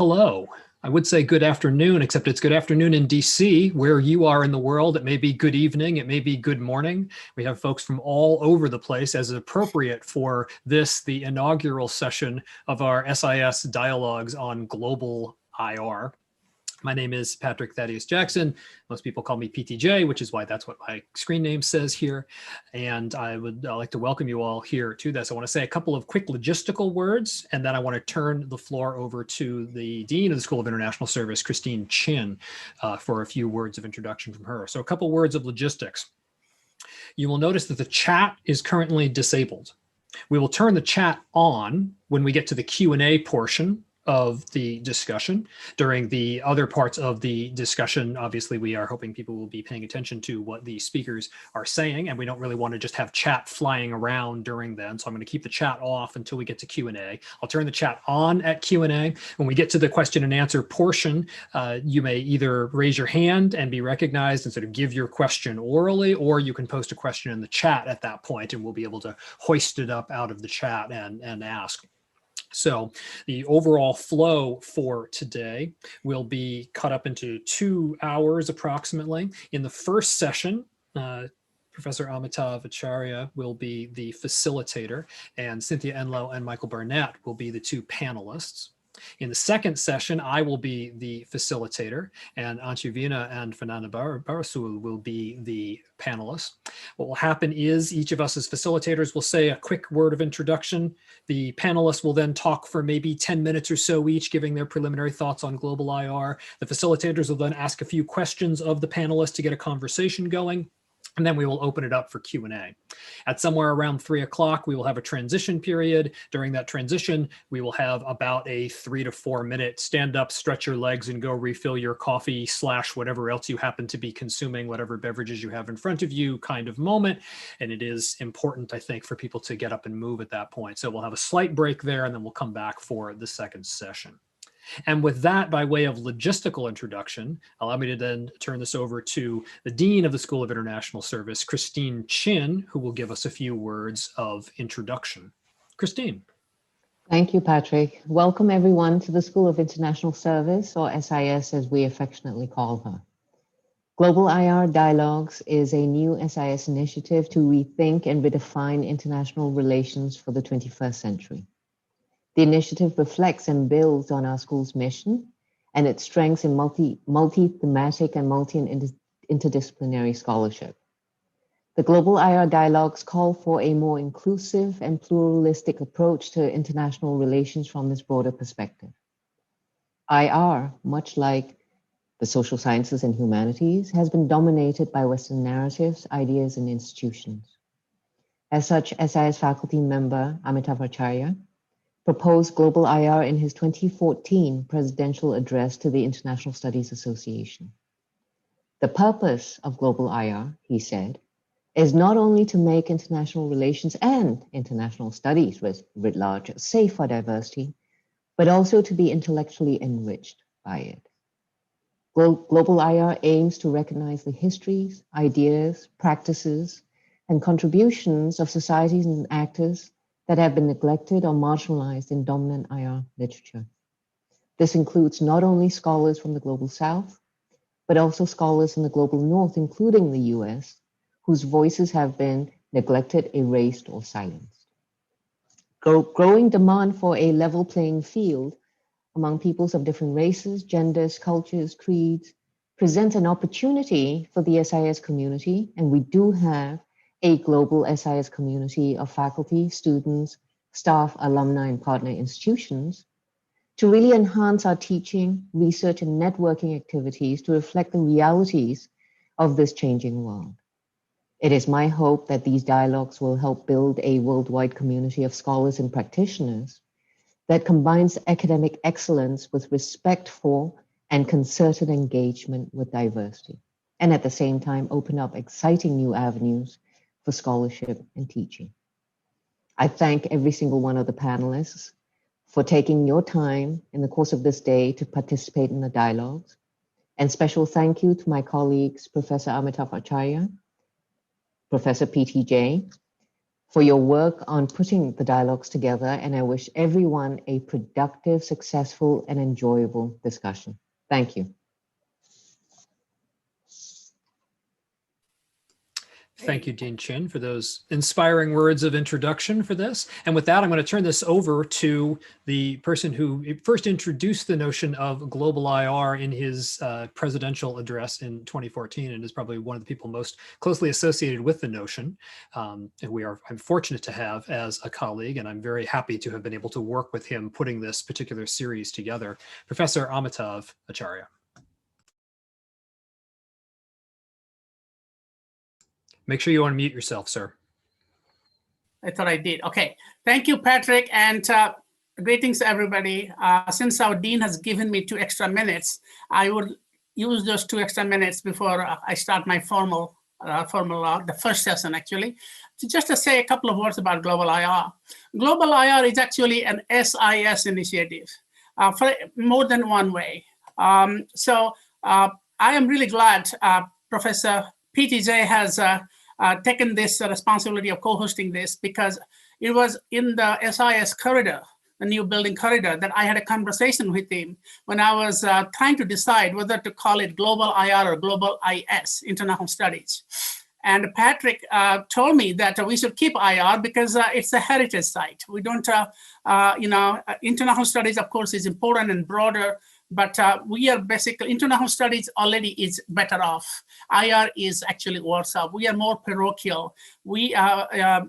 Hello. I would say good afternoon, except it's good afternoon in DC, where you are in the world. It may be good evening, it may be good morning. We have folks from all over the place, as is appropriate for this, the inaugural session of our SIS dialogues on global IR. My name is Patrick Thaddeus Jackson. Most people call me PTJ, which is why that's what my screen name says here. And I would like to welcome you all here to this. I want to say a couple of quick logistical words, and then I want to turn the floor over to the Dean of the School of International Service, Christine Chin, for a few words of introduction from her. So a couple words of logistics. You will notice that the chat is currently disabled. We will turn the chat on when we get to the Q&A portion of the discussion. During the other parts of the discussion, obviously, we are hoping people will be paying attention to what the speakers are saying, and we don't really want to just have chat flying around during then. So I'm going to keep the chat off until we get to Q&A. I'll turn the chat on at Q&A. When we get to the question and answer portion, you may either raise your hand and be recognized and sort of give your question orally, or you can post a question in the chat at that point, and we'll be able to hoist it up out of the chat and ask. So the overall flow for today will be cut up into 2 hours approximately. In the first session, Professor Amitav Acharya will be the facilitator, and Cynthia Enloe and Michael Barnett will be the 2 panelists. In the second session, I will be the facilitator, and Vina and Fernanda Barasu will be the panelists. What will happen is each of us as facilitators will say a quick word of introduction. The panelists will then talk for maybe 10 minutes or so each, giving their preliminary thoughts on global IR. The facilitators will then ask a few questions of the panelists to get a conversation going. And then we will open it up for Q&A. At somewhere around 3 o'clock, we will have a transition period. During that transition, we will have about a 3 to 4 minute stand up, stretch your legs, and go refill your coffee / whatever else you happen to be consuming, whatever beverages you have in front of you kind of moment. And it is important, I think, for people to get up and move at that point. So we'll have a slight break there, and then we'll come back for the second session. And with that, by way of logistical introduction, allow me to then turn this over to the Dean of the School of International Service, Christine Chin, who will give us a few words of introduction. Christine. Thank you, Patrick. Welcome everyone to the School of International Service, or SIS as we affectionately call her. Global IR Dialogues is a new SIS initiative to rethink and redefine international relations for the 21st century. The initiative reflects and builds on our school's mission and its strengths in multi-thematic and multi-interdisciplinary scholarship. The Global IR Dialogues call for a more inclusive and pluralistic approach to international relations from this broader perspective. IR, much like the social sciences and humanities, has been dominated by Western narratives, ideas, and institutions. As such, SIS faculty member Amitav Acharya proposed global IR in his 2014 presidential address to the International Studies Association. The purpose of global IR, he said, is not only to make international relations and international studies writ large safe for diversity, but also to be intellectually enriched by it. Global IR aims to recognize the histories, ideas, practices, and contributions of societies and actors that have been neglected or marginalized in dominant IR literature. This includes not only scholars from the Global South, but also scholars in the Global North, including the US, whose voices have been neglected, erased, or silenced. Growing demand for a level playing field among peoples of different races, genders, cultures, creeds, presents an opportunity for the SIS community, and we do have a global SIS community of faculty, students, staff, alumni, and partner institutions to really enhance our teaching, research, and networking activities to reflect the realities of this changing world. It is my hope that these dialogues will help build a worldwide community of scholars and practitioners that combines academic excellence with respect for and concerted engagement with diversity, and at the same time open up exciting new avenues for scholarship and teaching. I thank every single one of the panelists for taking your time in the course of this day to participate in the dialogues. And special thank you to my colleagues, Professor Amitav Acharya, Professor PTJ, for your work on putting the dialogues together, and I wish everyone a productive, successful, and enjoyable discussion. Thank you. Thank you, Dean Chin, for those inspiring words of introduction for this. And with that, I'm going to turn this over to the person who first introduced the notion of global IR in his presidential address in 2014, and is probably one of the people most closely associated with the notion. And I'm fortunate to have as a colleague, and I'm very happy to have been able to work with him putting this particular series together, Professor Amitav Acharya. Make sure you unmute yourself, sir. I thought I did. Okay. Thank you, Patrick, and greetings, everybody. Since our dean has given me 2 extra minutes, I would use those 2 extra minutes before I start my the first session, actually, just to say a couple of words about Global IR. Global IR is actually an SIS initiative for more than one way. So I am really glad Professor PTJ has taken this responsibility of co-hosting this, because it was in the SIS corridor, the new building corridor, that I had a conversation with him when I was trying to decide whether to call it Global IR or Global IS, International Studies. And Patrick told me that we should keep IR because it's a heritage site. We don't, international studies, of course, is important and broader, but we are basically, international studies already is better off. IR is actually worse off. We are more parochial. We are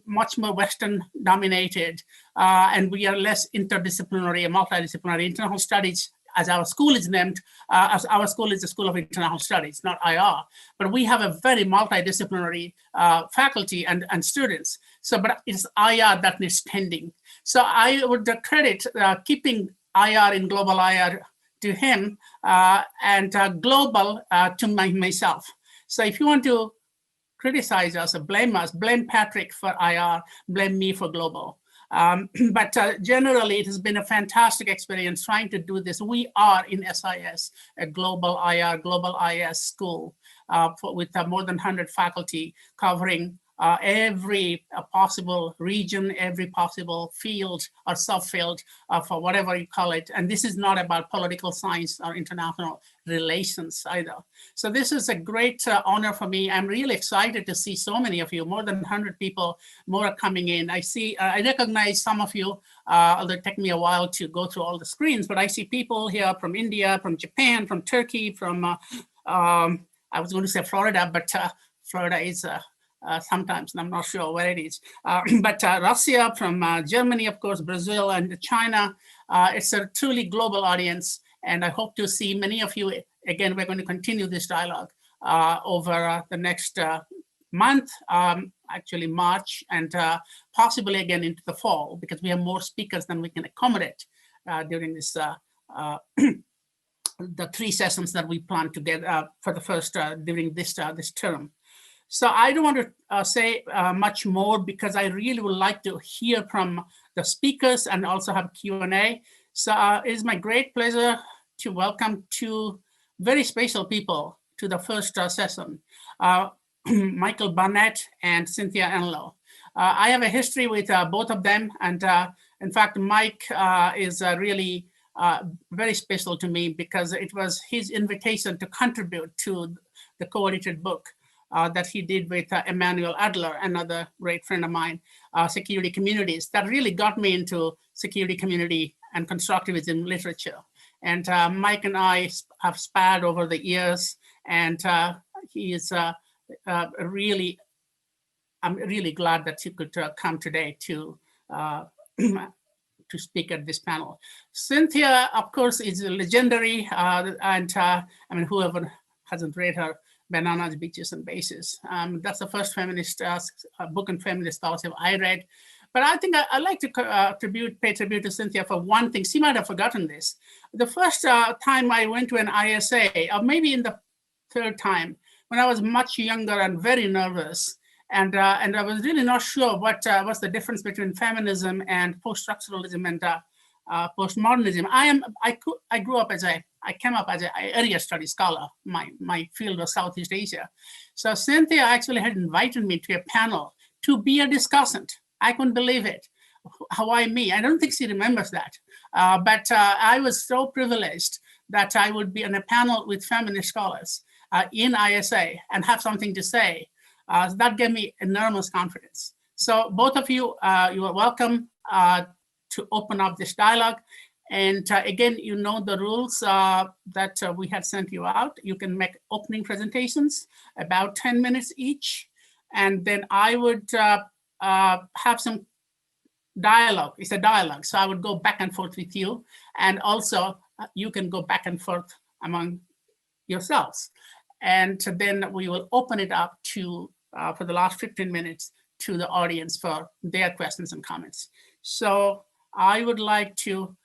much more Western dominated, and we are less interdisciplinary and multidisciplinary. International studies, as our school is named, as our school is the School of International Studies, not IR, but we have a very multidisciplinary faculty and students. So, but it's IR that needs tending. So I would credit keeping IR in Global IR to him and global to myself. So if you want to criticize us or blame us, blame Patrick for IR, blame me for global. But generally, it has been a fantastic experience trying to do this. We are in SIS, a global IR, global IS school with more than 100 faculty covering every possible region, every possible field or subfield for whatever you call it. And this is not about political science or international relations either. So this is a great honor for me. I'm really excited to see so many of you, more than 100 people, more are coming in. I recognize some of you, although it took me a while to go through all the screens, but I see people here from India, from Japan, from Turkey, from, I was going to say Florida, but Florida is sometimes, and I'm not sure where it is, but Russia, from Germany, of course, Brazil and China. It's a truly global audience, and I hope to see many of you. Again, we're going to continue this dialogue over the next month, actually March, and possibly again into the fall, because we have more speakers than we can accommodate during this the 3 sessions that we plan to get for the first during this term. So I don't want to say much more because I really would like to hear from the speakers and also have Q&A. So it is my great pleasure to welcome 2 very special people to the first session, Michael Barnett and Cynthia Enloe. I have a history with both of them. And in fact, Mike is really very special to me because it was his invitation to contribute to the co-edited book that he did with Emmanuel Adler, another great friend of mine, Security Communities, that really got me into security community and constructivism literature. And Mike and I have sparred over the years, and he is really, I'm really glad that you could come today to speak at this panel. Cynthia, of course, is legendary, and I mean, whoever hasn't read her Bananas, Beaches, and Bases. That's the first feminist book in feminist scholarship I read. But I think I'd like to pay tribute to Cynthia for one thing. She might have forgotten this. The first time I went to an ISA, or maybe in the 3rd time, when I was much younger and very nervous, and I was really not sure what was the difference between feminism and post-structuralism and postmodernism. I grew up I came up as an area study scholar. My field was Southeast Asia. So Cynthia actually had invited me to a panel to be a discussant. I couldn't believe it. Why me? I don't think she remembers that. But I was so privileged that I would be on a panel with feminist scholars in ISA and have something to say. That gave me enormous confidence. So both of you, you are welcome to open up this dialogue. And again, you know the rules that we had sent you out. You can make opening presentations, about 10 minutes each. And then I would have some dialogue. It's a dialogue. So I would go back and forth with you. And also, you can go back and forth among yourselves. And then we will open it up to, for the last 15 minutes, to the audience for their questions and comments. So I would like to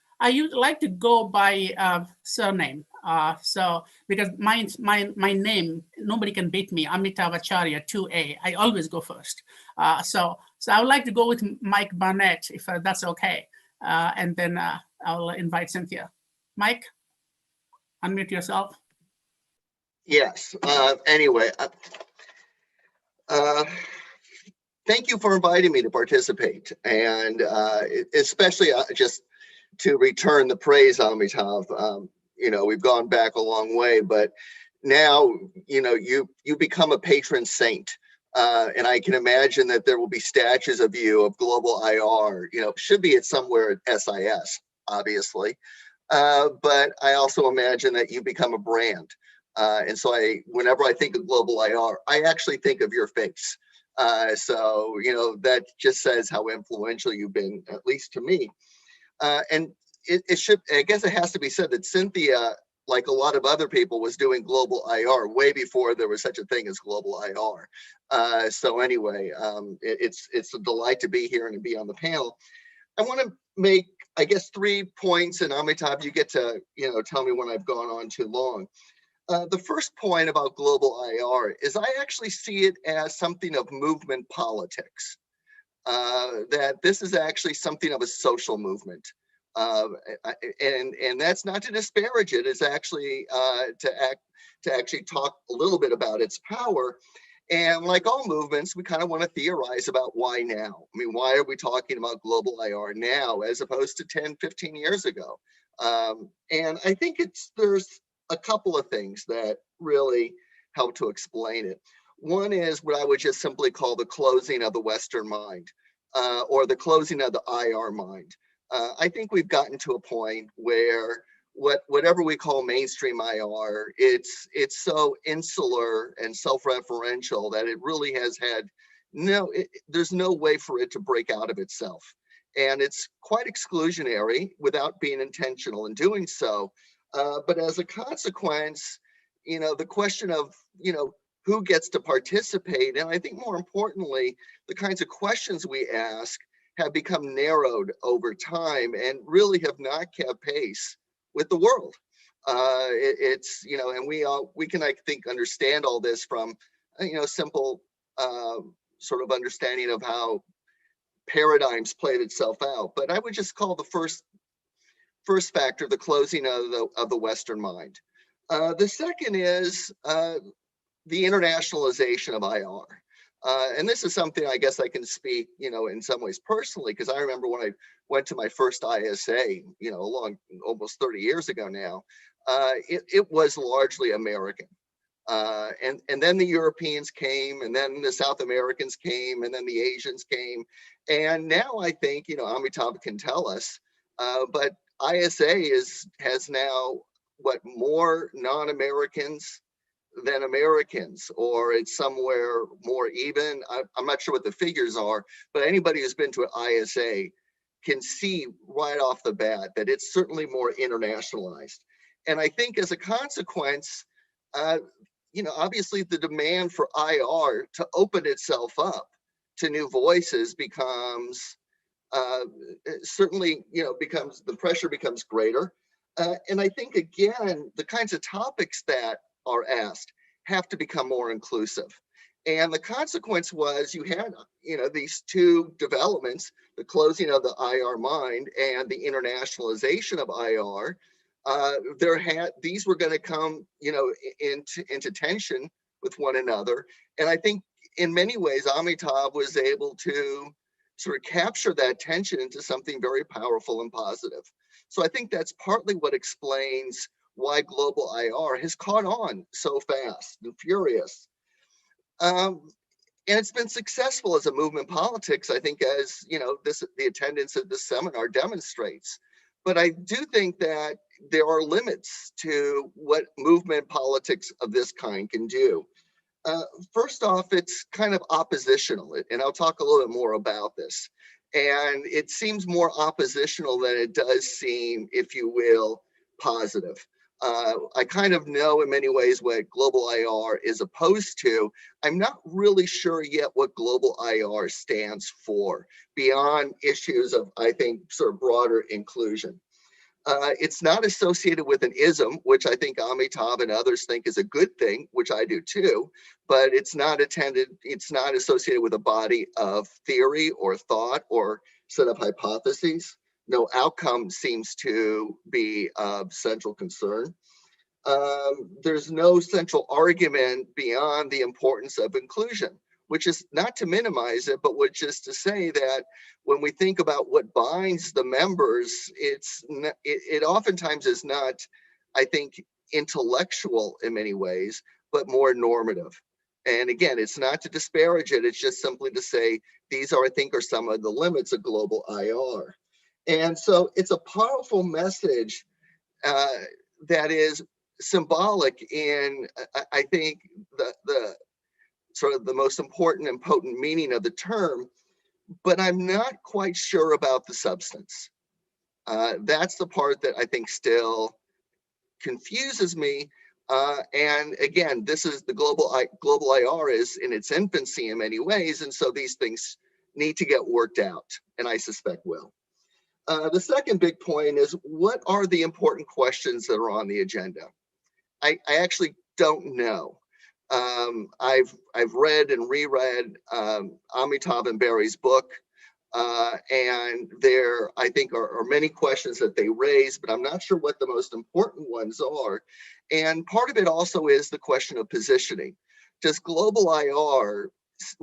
go by surname. So because my name, nobody can beat me, Amitav Acharya, 2A. I always go first. So I would like to go with Mike Barnett, if that's okay. And then I'll invite Cynthia. Mike, unmute yourself. Yes. Anyway, thank you for inviting me to participate, and especially just to return the praise, Amitav. You know, we've gone back a long way, but now, you know, you become a patron saint. And I can imagine that there will be statues of you of global IR, you know, should be at somewhere at SIS, obviously. But I also imagine that you become a brand. And so whenever I think of global IR, I actually think of your face. So, you know, that just says how influential you've been, at least to me. And it should, I guess it has to be said that Cynthia, like a lot of other people, was doing global IR way before there was such a thing as global IR. So anyway, it's a delight to be here and to be on the panel. I want to make, I guess, 3 points, and Amitav, you get to, you know, tell me when I've gone on too long. The first point about global IR is I actually see it as something of movement politics, that this is actually something of a social movement. And that's not to disparage it. It's actually to actually talk a little bit about its power. And like all movements, we kind of want to theorize about why now. I mean, why are we talking about global IR now as opposed to 10, 15 years ago? And I think there's a couple of things that really help to explain it. One is what I would just simply call the closing of the Western mind, or the closing of the IR mind. I think we've gotten to a point where whatever we call mainstream IR, it's so insular and self-referential that it really has had there's no way for it to break out of itself. And it's quite exclusionary without being intentional in doing so. But as a consequence, you know, the question of, you know, who gets to participate, and I think more importantly, the kinds of questions we ask have become narrowed over time and really have not kept pace with the world. It's, you know, and we can, I think, understand all this from, you know, simple sort of understanding of how paradigms played itself out. But I would just call the first factor the closing of the Western mind. The second is the internationalization of IR. And this is something I guess I can speak, you know, in some ways personally, because I remember when I went to my first ISA, you know, almost 30 years ago now, it was largely American. And then the Europeans came, and then the South Americans came, and then the Asians came. And now I think, you know, Amitav can tell us, but ISA has now, what, more non-Americans than Americans, or it's somewhere more even. I'm not sure what the figures are, but anybody who's been to an ISA can see right off the bat that it's certainly more internationalized. And I think as a consequence, you know, obviously the demand for IR to open itself up to new voices becomes, certainly, you know, the pressure becomes greater. And I think, again, the kinds of topics that are asked have to become more inclusive. And the consequence was you had, you know, these two developments, the closing of the IR mind and the internationalization of IR. These were going to come, you know, into tension with one another. And I think in many ways, Amitav was able to sort of capture that tension into something very powerful and positive. So I think that's partly what explains why global IR has caught on so fast and furious. And it's been successful as a movement politics, I think, as you know, the attendance at this seminar demonstrates. But I do think that there are limits to what movement politics of this kind can do. First off, it's kind of oppositional, and I'll talk a little bit more about this. And it seems more oppositional than it does seem, if you will, positive. I kind of know in many ways what global IR is opposed to. I'm not really sure yet what global IR stands for beyond issues of, I think, sort of broader inclusion. It's not associated with an ism, which I think Amitav and others think is a good thing, which I do too, but it's not associated with a body of theory or thought or set of hypotheses. No outcome seems to be of central concern. There's no central argument beyond the importance of inclusion, which is not to minimize it, but which is to say that when we think about what binds the members, it oftentimes is not, I think, intellectual in many ways, but more normative. And again, it's not to disparage it, it's just simply to say, these are, I think, are some of the limits of global IR. And so it's a powerful message that is symbolic in, I think, the sort of the most important and potent meaning of the term, but I'm not quite sure about the substance. That's the part that I think still confuses me. And again, this is the global IR is in its infancy in many ways, and so these things need to get worked out, and I suspect will. The second big point is, what are the important questions that are on the agenda? I actually don't know. I've read and reread Amitav and Barry's book, and there, I think, are many questions that they raise, but I'm not sure what the most important ones are. And part of it also is the question of positioning. Does global IR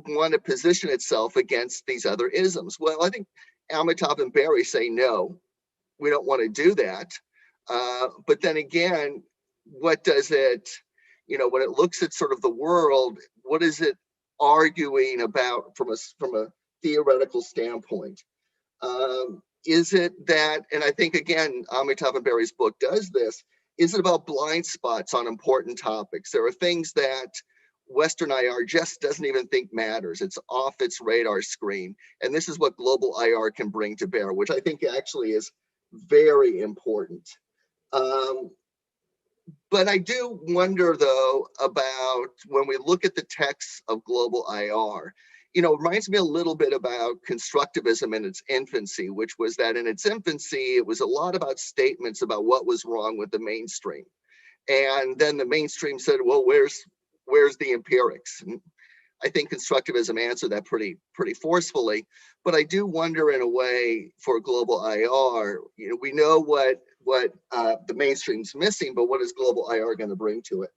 want to position itself against these other isms? Well, I think Amitav and Barry say no, we don't want to do that. But then again, what does it, you know, when it looks at sort of the world, what is it arguing about from a theoretical standpoint? Is it that, and I think again, Amitav and Barry's book does this, is it about blind spots on important topics? There are things that Western IR just doesn't even think matters. It's off its radar screen. And this is what global IR can bring to bear, which I think actually is very important. But I do wonder, though, about when we look at the texts of global IR, you know, it reminds me a little bit about constructivism in its infancy, which was that in its infancy, it was a lot about statements about what was wrong with the mainstream. And then the mainstream said, well, where's the empirics? And I think constructivism answered that pretty forcefully. But I do wonder, in a way, for global IR, you know, we know what the mainstream's missing, but what is global IR going to bring to it?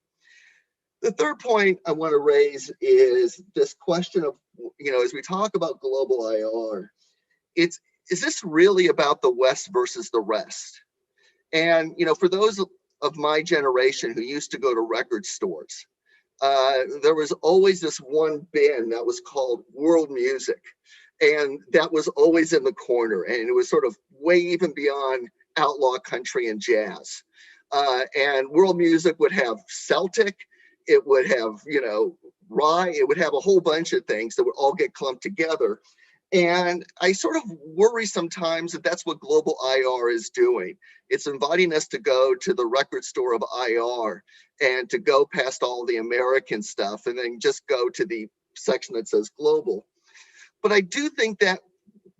The third point I want to raise is this question of, you know, as we talk about global IR, is this really about the West versus the rest? And, you know, for those of my generation who used to go to record stores, there was always this one bin that was called world music. And that was always in the corner. And it was sort of way even beyond outlaw country and jazz. And world music would have Celtic, it would have, you know, rye, it would have a whole bunch of things that would all get clumped together. And I sort of worry sometimes that that's what global IR is doing. It's inviting us to go to the record store of IR and to go past all the American stuff and then just go to the section that says global. But I do think that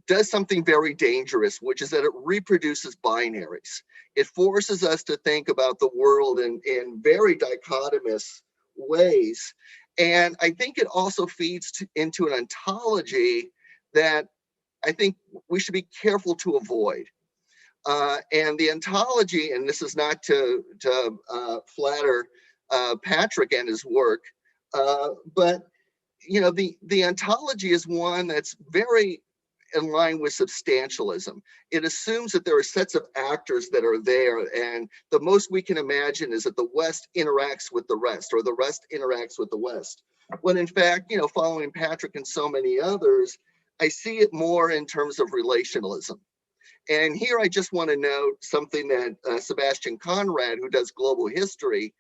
does something very dangerous, which is that it reproduces binaries. It forces us to think about the world in very dichotomous ways. And I think it also feeds into an ontology that I think we should be careful to avoid. And the ontology, and this is not to flatter Patrick and his work, but the ontology is one that's very in line with substantialism. It assumes that there are sets of actors that are there, and the most we can imagine is that the West interacts with the rest, or the rest interacts with the West. When in fact, following Patrick and so many others, I see it more in terms of relationalism. And here I just want to note something that Sebastian Conrad, who does global history,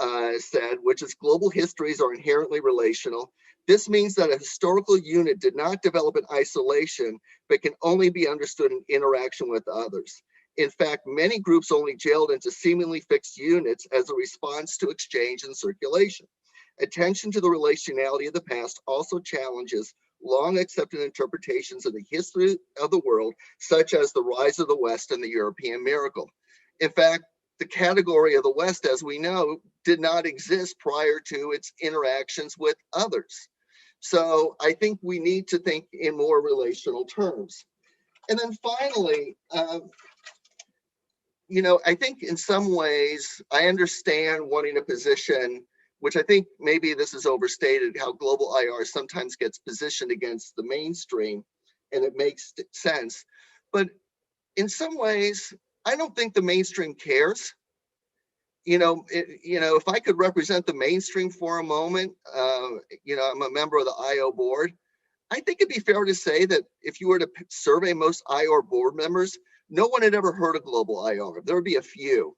said, which is global histories are inherently relational. This means that a historical unit did not develop in isolation, but can only be understood in interaction with others. In fact, many groups only jailed into seemingly fixed units as a response to exchange and circulation. Attention to the relationality of the past also challenges long accepted interpretations of the history of the world, such as the rise of the West and the European miracle. In fact, the category of the West, as we know, did not exist prior to its interactions with others. So I think we need to think in more relational terms. And then finally, I think in some ways, I understand wanting a position, which I think maybe this is overstated, how global IR sometimes gets positioned against the mainstream, and it makes sense. But in some ways, I don't think the mainstream cares. If I could represent the mainstream for a moment, I'm a member of the IO board. I think it'd be fair to say that if you were to survey most IO board members, no one had ever heard of global IR. There would be a few.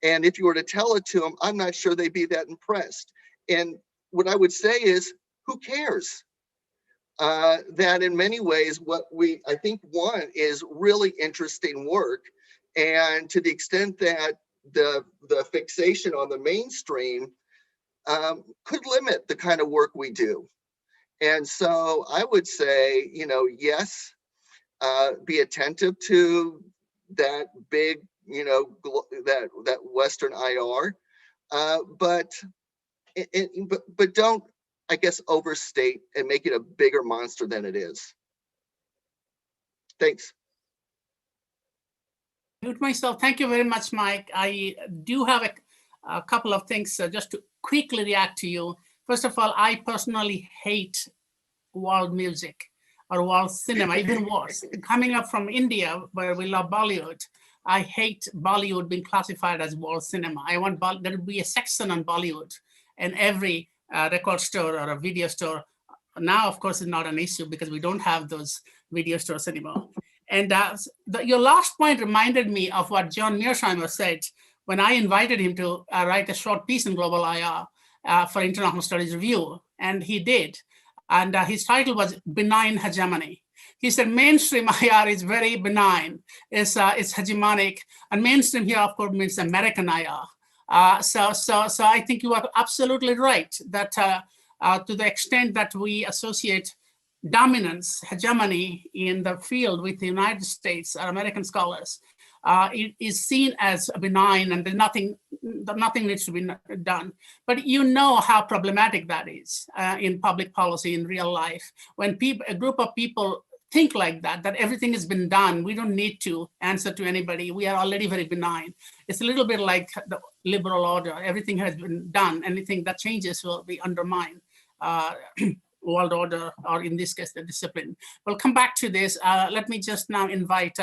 And if you were to tell it to them, I'm not sure they'd be that impressed. And what I would say is, who cares? That in many ways, what I think one is really interesting work. And to the extent that the fixation on the mainstream could limit the kind of work we do. And so I would say, yes, be attentive to that big, that Western IR, but don't, I guess, overstate and make it a bigger monster than it is. Thanks. Myself, thank you very much, Mike. I do have a couple of things just to quickly react to you. First of all, I personally hate world music or world cinema, even worse. Coming up from India, where we love Bollywood, I hate Bollywood being classified as world cinema. I want there to be a section on Bollywood in every record store or a video store. Now, of course, it's not an issue because we don't have those video stores anymore. And your last point reminded me of what John Mearsheimer said when I invited him to write a short piece in Global IR for International Studies Review, and he did. And his title was Benign Hegemony. He said mainstream IR is very benign, it's hegemonic, and mainstream here, of course, means American IR. So I think you are absolutely right that to the extent that we associate dominance, hegemony in the field with the United States or American scholars, it is seen as benign and nothing needs to be done. But you know how problematic that is in public policy, in real life. When a group of people think like that everything has been done, we don't need to answer to anybody, we are already very benign. It's a little bit like the liberal order. Everything has been done. Anything that changes will be undermined. World order, or in this case, the discipline. We'll come back to this. Let me just now invite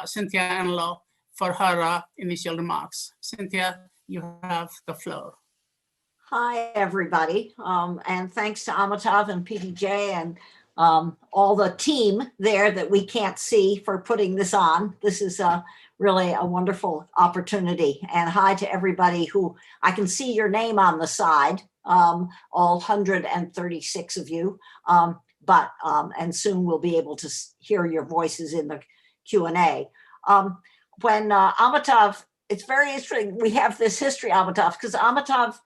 Cynthia Enloe for her initial remarks. Cynthia, you have the floor. Hi, everybody. And thanks to Amitav and PDJ and all the team there that we can't see for putting this on. This is really a wonderful opportunity. And hi to everybody who I can see your name on the side. All 136 of you, and soon we'll be able to hear your voices in the Q&A. When Amitav, it's very interesting, we have this history, Amitav, because Amitav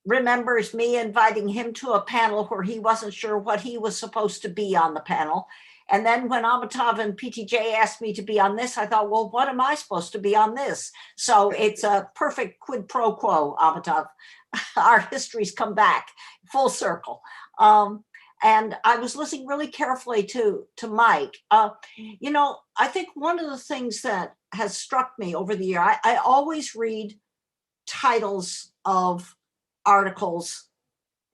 remembers me inviting him to a panel where he wasn't sure what he was supposed to be on the panel. And then when Amitav and PTJ asked me to be on this, I thought, well, what am I supposed to be on this? So it's a perfect quid pro quo, Amitav. Our histories come back full circle. And I was listening really carefully to Mike. I think one of the things that has struck me over the year, I always read titles of articles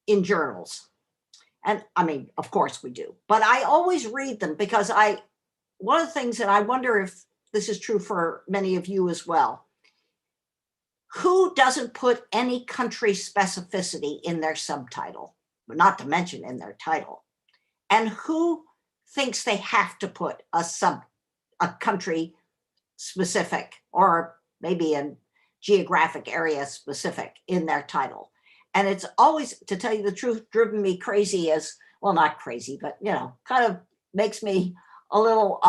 in journals. And I mean, of course we do, but I always read them because one of the things that I wonder if this is true for many of you as well, who doesn't put any country specificity in their subtitle, not to mention in their title? And who thinks they have to put a country specific or maybe a geographic area specific in their title? And it's always, to tell you the truth, driven me crazy as, well, not crazy, but, you know, kind of makes me a little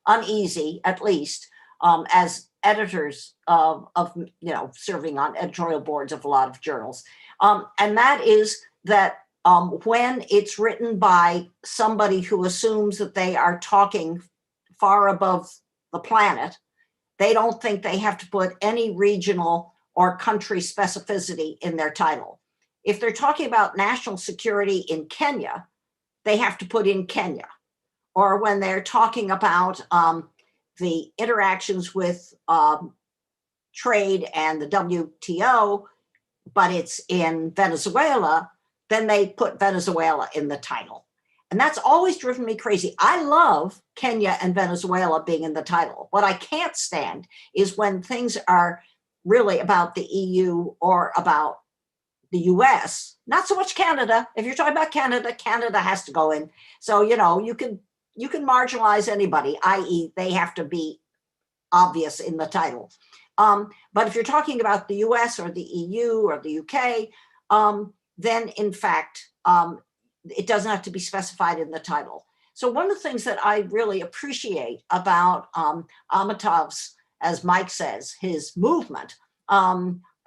uneasy, at least, as editors of, you know, serving on editorial boards of a lot of journals. And that is that when it's written by somebody who assumes that they are talking far above the planet, they don't think they have to put any regional or country specificity in their title. If they're talking about national security in Kenya, they have to put in Kenya. Or when they're talking about the interactions with trade and the WTO, but it's in Venezuela, then they put Venezuela in the title. And that's always driven me crazy. I love Kenya and Venezuela being in the title. What I can't stand is when things are really about the EU or about the US, not so much Canada. If you're talking about Canada, Canada has to go in. So, you know, you can marginalize anybody, i.e. they have to be obvious in the title. But if you're talking about the US or the EU or the UK, then in fact, it doesn't have to be specified in the title. So one of the things that I really appreciate about Amitav's, as Mike says, his movement,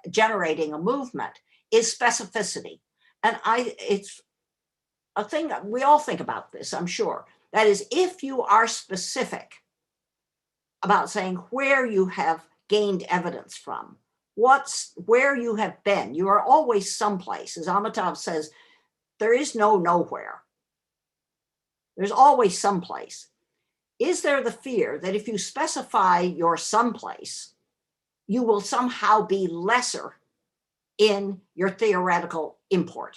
generating a movement, is specificity. And it's a thing that we all think about this, I'm sure. That is, if you are specific about saying where you have gained evidence from, where you have been, you are always someplace. As Amitav says, there is no nowhere. There's always someplace. Is there the fear that if you specify your someplace, you will somehow be lesser in your theoretical import?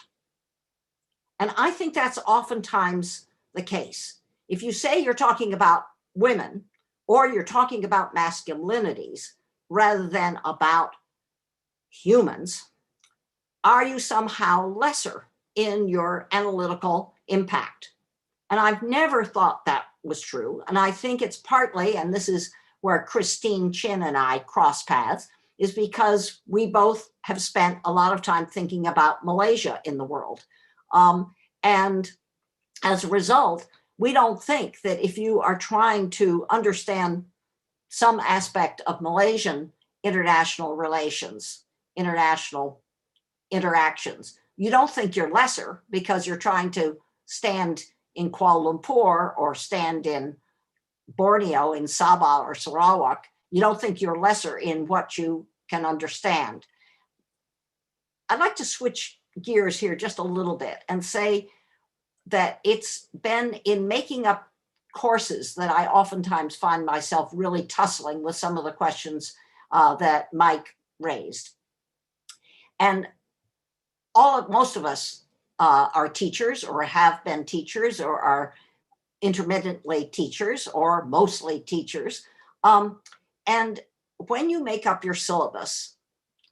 And I think that's oftentimes the case. If you say you're talking about women or you're talking about masculinities rather than about humans, are you somehow lesser in your analytical impact? And I've never thought that was true. And I think it's partly, and this is where Christine Chin and I cross paths, is because we both have spent a lot of time thinking about Malaysia in the world. And as a result, we don't think that if you are trying to understand some aspect of Malaysian international relations, international interactions, you don't think you're lesser because you're trying to stand in Kuala Lumpur or stand in Borneo, in Sabah or Sarawak. You don't think you're lesser in what you can understand. I'd like to switch gears here just a little bit and say that it's been in making up courses that I oftentimes find myself really tussling with some of the questions that Mike raised. And most of us are teachers or have been teachers or are intermittently teachers or mostly teachers. And when you make up your syllabus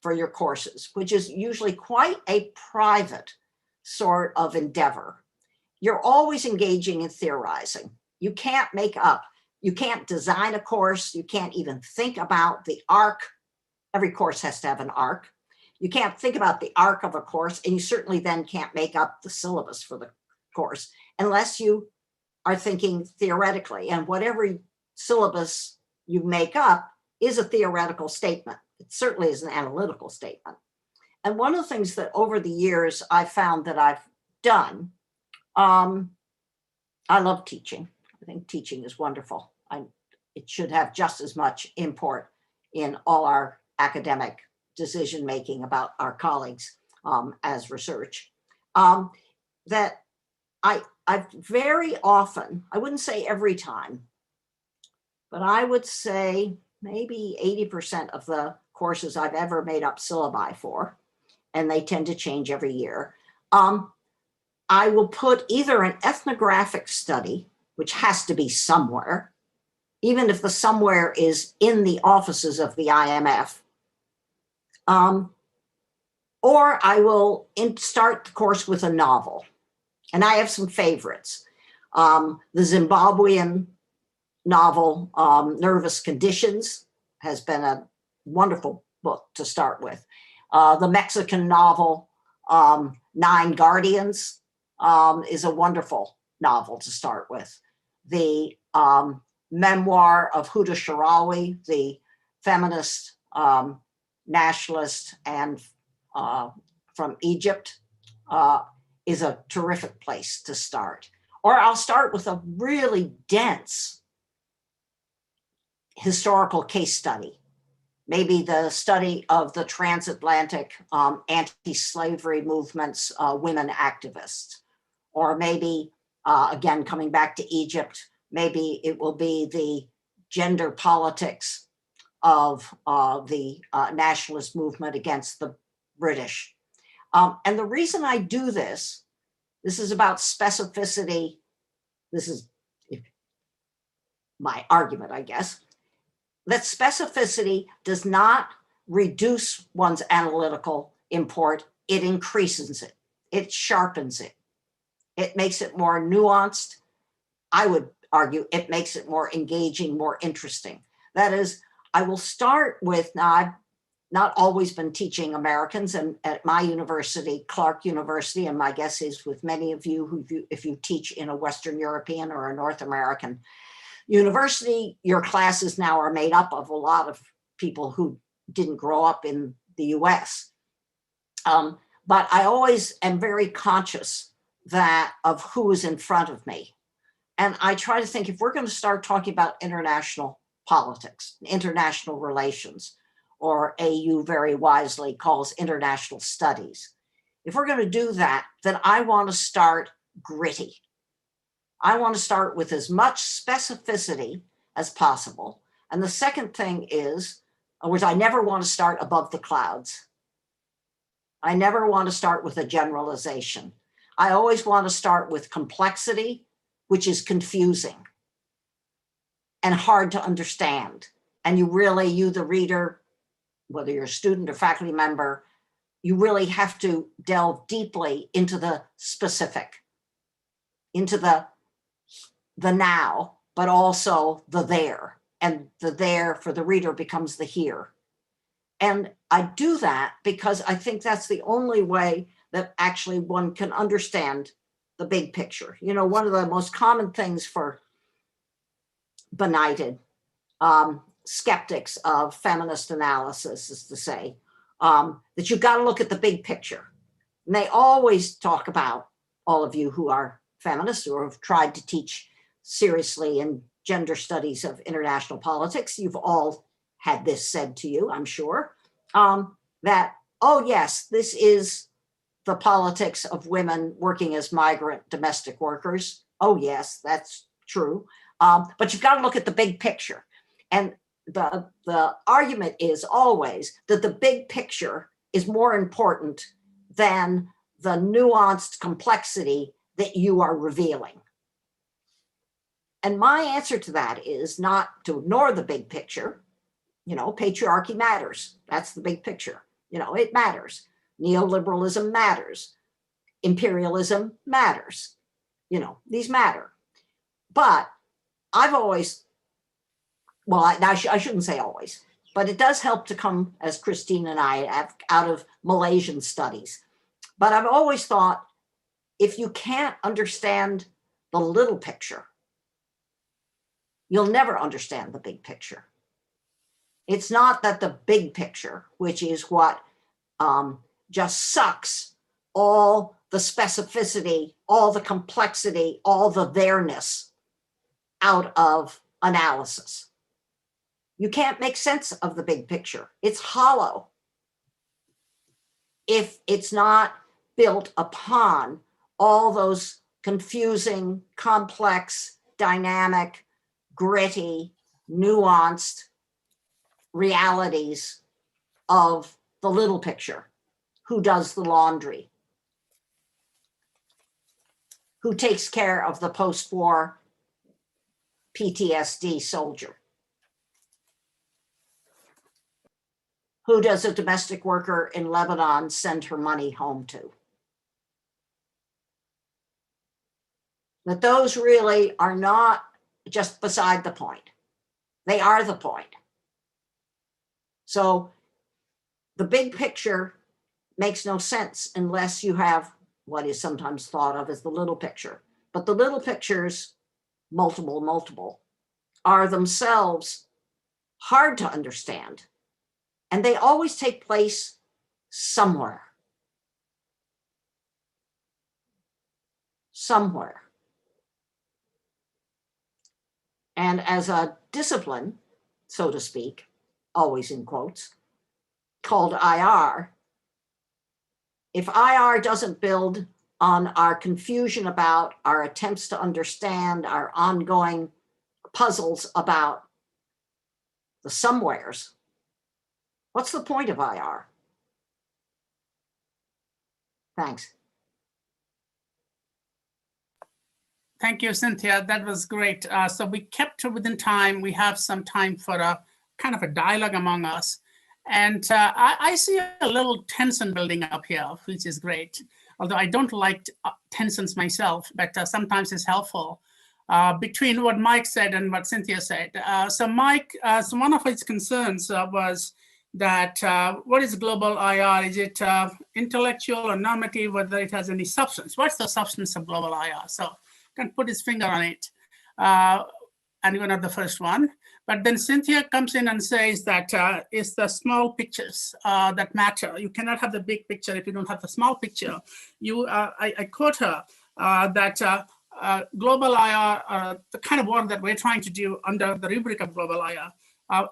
for your courses, which is usually quite a private sort of endeavor, you're always engaging in theorizing. You can't make up, you can't design a course, you can't even think about the arc. Every course has to have an arc. You can't think about the arc of a course, and you certainly then can't make up the syllabus for the course unless you are thinking theoretically. And whatever syllabus you make up is a theoretical statement. It certainly is an analytical statement. And one of the things that over the years I've found that I've done, I love teaching. I think teaching is wonderful. It should have just as much import in all our academic decision-making about our colleagues as research. That I've very often, I wouldn't say every time, but I would say maybe 80% of the courses I've ever made up syllabi for, and they tend to change every year, I will put either an ethnographic study, which has to be somewhere, even if the somewhere is in the offices of the IMF, or I will start the course with a novel. And I have some favorites. The Zimbabwean novel, Nervous Conditions, has been a wonderful book to start with. The Mexican novel, Nine Guardians, is a wonderful novel to start with. The memoir of Huda Sharawi, the feminist nationalist and from Egypt, is a terrific place to start. Or I'll start with a really dense historical case study. Maybe the study of the transatlantic anti-slavery movement's women activists. Or maybe, again, coming back to Egypt, maybe it will be the gender politics of the nationalist movement against the British. And the reason I do this is about specificity. This is my argument, I guess, that specificity does not reduce one's analytical import, it increases it, it sharpens it, it makes it more nuanced. I would argue it makes it more engaging, more interesting. That is, I will start with, now I've not always been teaching Americans, and at my university, Clark University, and my guess is with many of you who, if you teach in a Western European or a North American university, your classes now are made up of a lot of people who didn't grow up in the US. But I always am very conscious of who is in front of me. And I try to think, if we're going to start talking about international politics, international relations, or AU very wisely calls international studies, if we're going to do that, then I want to start gritty. I want to start with as much specificity as possible. And the second thing is, which I never want to start above the clouds. I never want to start with a generalization. I always want to start with complexity, which is confusing and hard to understand. And you, the reader, whether you're a student or faculty member, you really have to delve deeply into the specific, into the now, but also the there. And the there for the reader becomes the here. And I do that because I think that's the only way that actually one can understand the big picture. You know, one of the most common things for benighted skeptics of feminist analysis is to say that you've got to look at the big picture. And they always talk about, all of you who are feminists or have tried to teach seriously in gender studies of international politics, you've all had this said to you, I'm sure, that, oh yes, this is the politics of women working as migrant domestic workers. Oh yes, that's true. But you've got to look at the big picture. And the argument is always that the big picture is more important than the nuanced complexity that you are revealing. And my answer to that is not to ignore the big picture. You know, patriarchy matters. That's the big picture. You know, it matters. Neoliberalism matters. Imperialism matters. You know, these matter. But I've always, well, I shouldn't say always, but it does help to come, as Christine and I have, out of Malaysian studies. But I've always thought, if you can't understand the little picture, you'll never understand the big picture. It's not that the big picture, which is what just sucks all the specificity, all the complexity, all the there-ness out of analysis. You can't make sense of the big picture. It's hollow if it's not built upon all those confusing, complex, dynamic, gritty, nuanced realities of the little picture. Who does the laundry? who takes care of the post-war PTSD soldier? Who does a domestic worker in Lebanon send her money home to? But those really are not just beside the point. They are the point. So the big picture makes no sense unless you have what is sometimes thought of as the little picture. But the little pictures, multiple, are themselves hard to understand. And they always take place somewhere. Somewhere. And as a discipline, so to speak, always in quotes, called IR, if IR doesn't build on our confusion about our attempts to understand, our ongoing puzzles about the somewheres, what's the point of IR? Thanks. Thank you, Cynthia. That was great. So we kept within time. We have some time for a kind of a dialogue among us. And I see a little tension building up here, which is great. Although I don't like tensions myself, but sometimes it's helpful between what Mike said and what Cynthia said. So Mike, so one of his concerns was that what is global IR? Is it intellectual or normative, whether it has any substance? What's the substance of global IR? So can put his finger on it. And you're not the first one. But then Cynthia comes in and says that it's the small pictures that matter. You cannot have the big picture if you don't have the small picture. I quote her that global IR, the kind of work that we're trying to do under the rubric of global IR,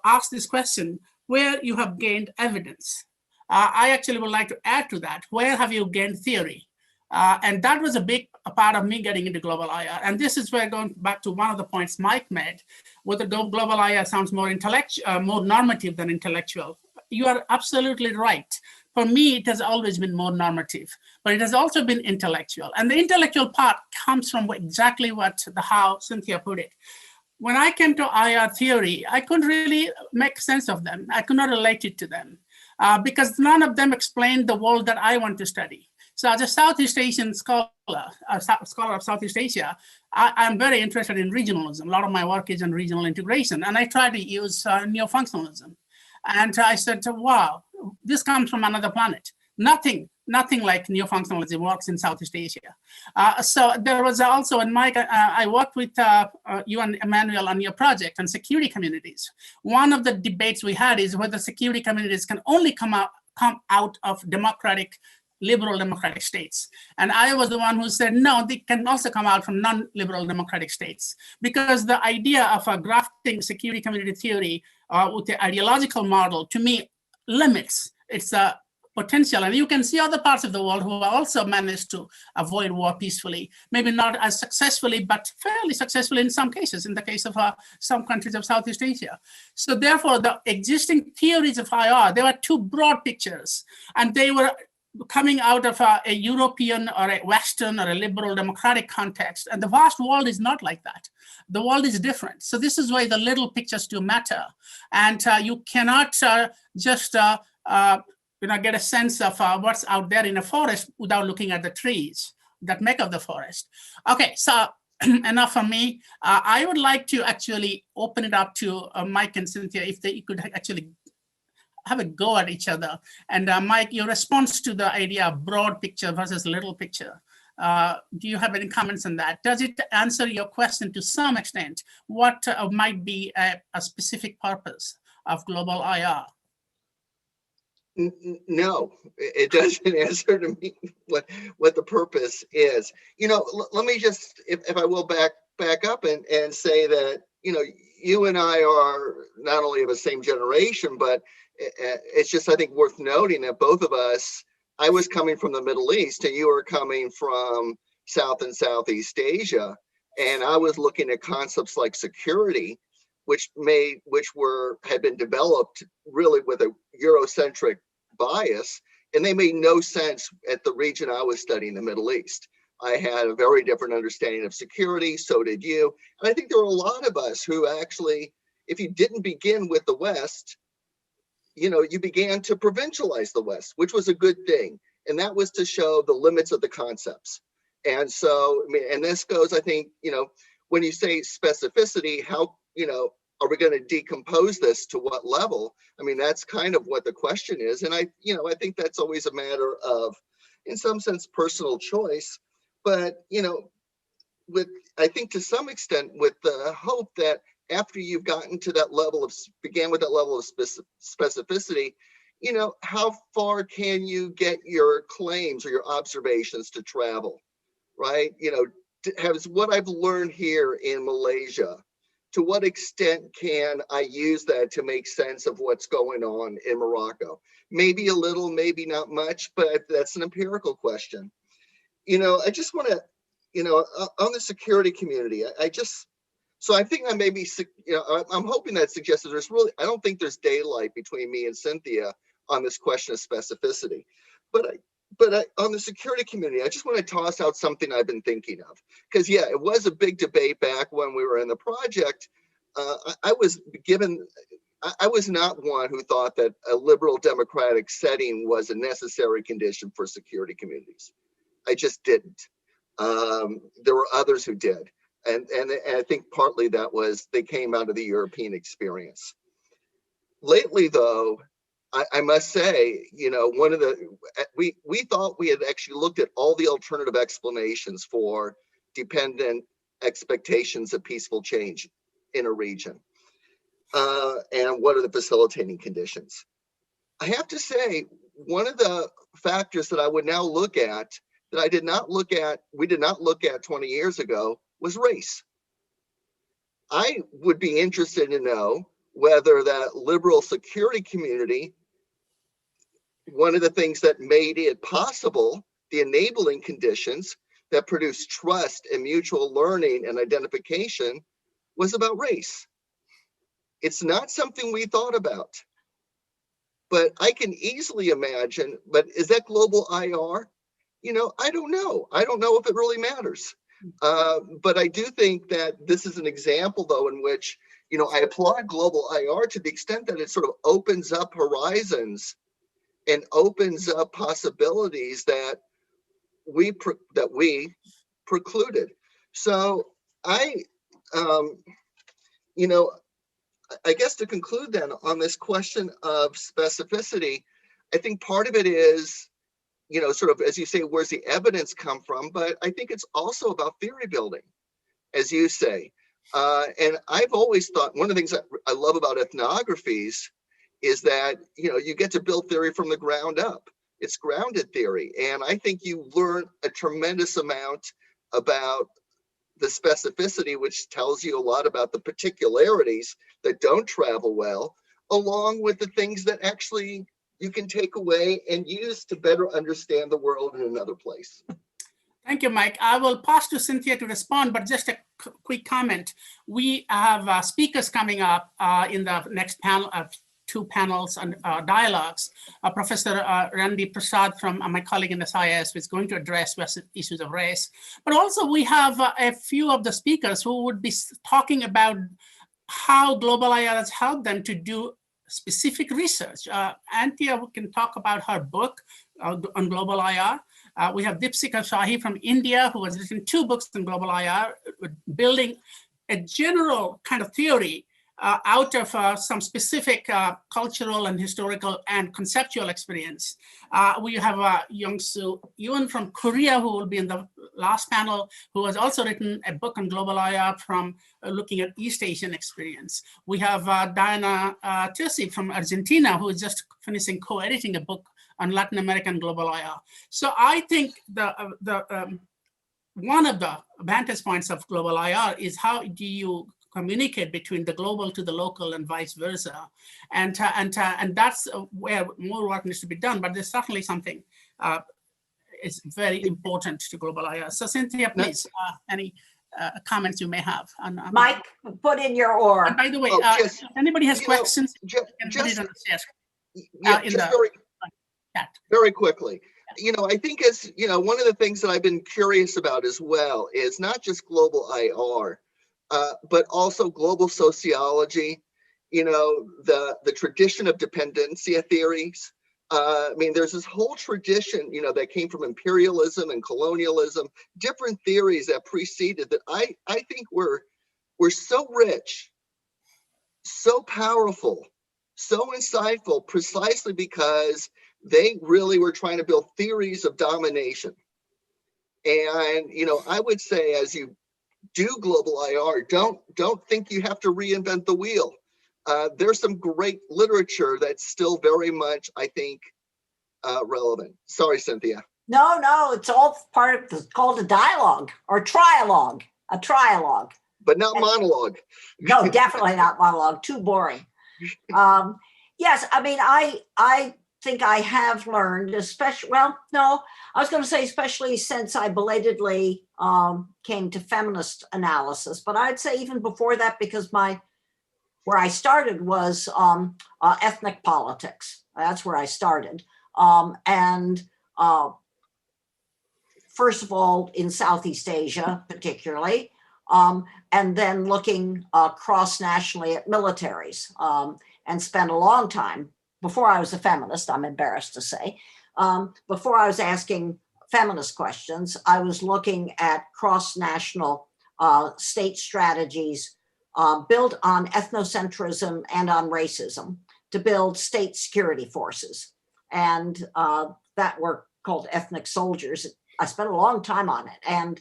asks this question, where you have gained evidence. I actually would like to add to that, where have you gained theory? And that was a big part of me getting into global IR. And this is where, going back to one of the points Mike made, whether global IR sounds more intellectual, more normative than intellectual. You are absolutely right. For me, it has always been more normative, but it has also been intellectual. And the intellectual part comes from exactly how Cynthia put it. When I came to IR theory, I couldn't really make sense of them. I could not relate it to them because none of them explained the world that I want to study. So as a Southeast Asian scholar, a scholar of Southeast Asia, I'm very interested in regionalism. A lot of my work is on regional integration, and I try to use neo-functionalism. And I said, wow, this comes from another planet. Nothing like neo-functionalism works in Southeast Asia. So there was also, and Mike, I worked with you and Emmanuel on your project on security communities. One of the debates we had is whether security communities can only come out of liberal democratic states. And I was the one who said, no, they can also come out from non-liberal democratic states, because the idea of grafting security community theory with the ideological model, to me, limits its potential. And you can see other parts of the world who also managed to avoid war peacefully, maybe not as successfully, but fairly successfully in some cases, in the case of some countries of Southeast Asia. So therefore, the existing theories of IR, there were two broad pictures, and they were coming out of a European or a Western or a liberal democratic context. And the vast world is not like that. The world is different. So this is why the little pictures do matter. And you cannot just get a sense of what's out there in a forest without looking at the trees that make up the forest. Okay, so enough from me. I would like to actually open it up to Mike and Cynthia, if they could actually have a go at each other. And Mike, your response to the idea of broad picture versus little picture, do you have any comments on that? Does it answer your question to some extent? What might be a specific purpose of global IR? No, it doesn't answer to me what the purpose is. Let me just, if I will, back up and say that, you and I are not only of the same generation, but it's just, I think, worth noting that both of us, I was coming from the Middle East and you were coming from South and Southeast Asia. And I was looking at concepts like security, which had been developed really with a Eurocentric bias, and they made no sense at the region I was studying, the Middle East. I had a very different understanding of security, so did you. And I think there were a lot of us who actually, if you didn't begin with the West, you know, you began to provincialize the West, which was a good thing. And that was to show the limits of the concepts. And so, I mean, and this goes, I think, you know, when you say specificity, how, you know, are we going to decompose this to what level? I mean, that's kind of what the question is. And I, you know, I think that's always a matter of, in some sense, personal choice. But, you know, with, I think to some extent, with the hope that after you've gotten to that level of, began with that level of specificity, you know, how far can you get your claims or your observations to travel, right? You know, has what I've learned here in Malaysia, to what extent can I use that to make sense of what's going on in Morocco? Maybe a little, maybe not much, but that's an empirical question. You know, I just want to, you know, on the security community, so I think I may be, you know, I'm hoping that suggests that there's really, I don't think there's daylight between me and Cynthia on this question of specificity. But on the security community, I just want to toss out something I've been thinking of. Because yeah, it was a big debate back when we were in the project. I was not one who thought that a liberal democratic setting was a necessary condition for security communities. I just didn't. There were others who did. And I think partly that was, they came out of the European experience. Lately, though, I must say, you know, one of the, we thought we had actually looked at all the alternative explanations for dependent expectations of peaceful change in a region. And what are the facilitating conditions? I have to say, one of the factors that I would now look at, that I did not look at, we did not look at 20 years ago, was race. I would be interested to know whether that liberal security community, one of the things that made it possible, the enabling conditions that produced trust and mutual learning and identification, was about race. It's not something we thought about, but I can easily imagine, but is that global IR? You know, I don't know. I don't know if it really matters. But I do think that this is an example, though, in which, you know, I applaud global IR to the extent that it sort of opens up horizons and opens up possibilities that we precluded. So you know, I guess to conclude then on this question of specificity, I think part of it is, you know, sort of, as you say, where's the evidence come from? But I think it's also about theory building, as you say. And I've always thought one of the things that I love about ethnographies is that, you know, you get to build theory from the ground up. It's grounded theory. And I think you learn a tremendous amount about the specificity, which tells you a lot about the particularities that don't travel well, along with the things that actually you can take away and use to better understand the world in another place. Thank you, Mike. I will pass to Cynthia to respond, but just a quick comment. We have speakers coming up in the next panel, two panels and dialogues. Professor Randy Prasad from my colleague in the SIS is going to address issues of race. But also we have a few of the speakers who would be talking about how global IR has helped them to do specific research. Anthea can talk about her book on global IR. We have Deepsika Shahi from India, who has written 2 books on global IR, building a general kind of theory out of some specific cultural and historical and conceptual experience. We have Young-Soo Yoon from Korea, who will be in the last panel, who has also written a book on global IR from looking at East Asian experience. We have Diana Tirsi from Argentina, who is just finishing co-editing a book on Latin American global IR. So I think one of the vantage points of global IR is how do you communicate between the global to the local and vice versa, and that's where more work needs to be done. But there's certainly something is very important to global IR. So Cynthia, please, any comments you may have on Mike, put in your or. And by the way, if anybody has questions, very quickly. I think as, one of the things that I've been curious about as well is not just global IR, but also global sociology, the tradition of dependency theories. There's this whole tradition, that came from imperialism and colonialism, different theories that preceded that I think were so rich, so powerful, so insightful, precisely because they really were trying to build theories of domination. And, I would say as you do global IR, don't think you have to reinvent the wheel. There's some great literature that's still very much, I think, relevant. Sorry, Cynthia. No, it's all it's called a dialogue or trialogue, a trialogue. But not monologue. No, definitely not monologue, too boring. Yes, I think I have learned, especially since I belatedly came to feminist analysis, but I'd say even before that, because where I started was ethnic politics. That's where I started. First of all, in Southeast Asia, particularly, and then looking cross-nationally at militaries, and spent a long time, before I was a feminist, I'm embarrassed to say, before I was asking feminist questions, I was looking at cross-national state strategies built on ethnocentrism and on racism to build state security forces. And that were called ethnic soldiers. I spent a long time on it. And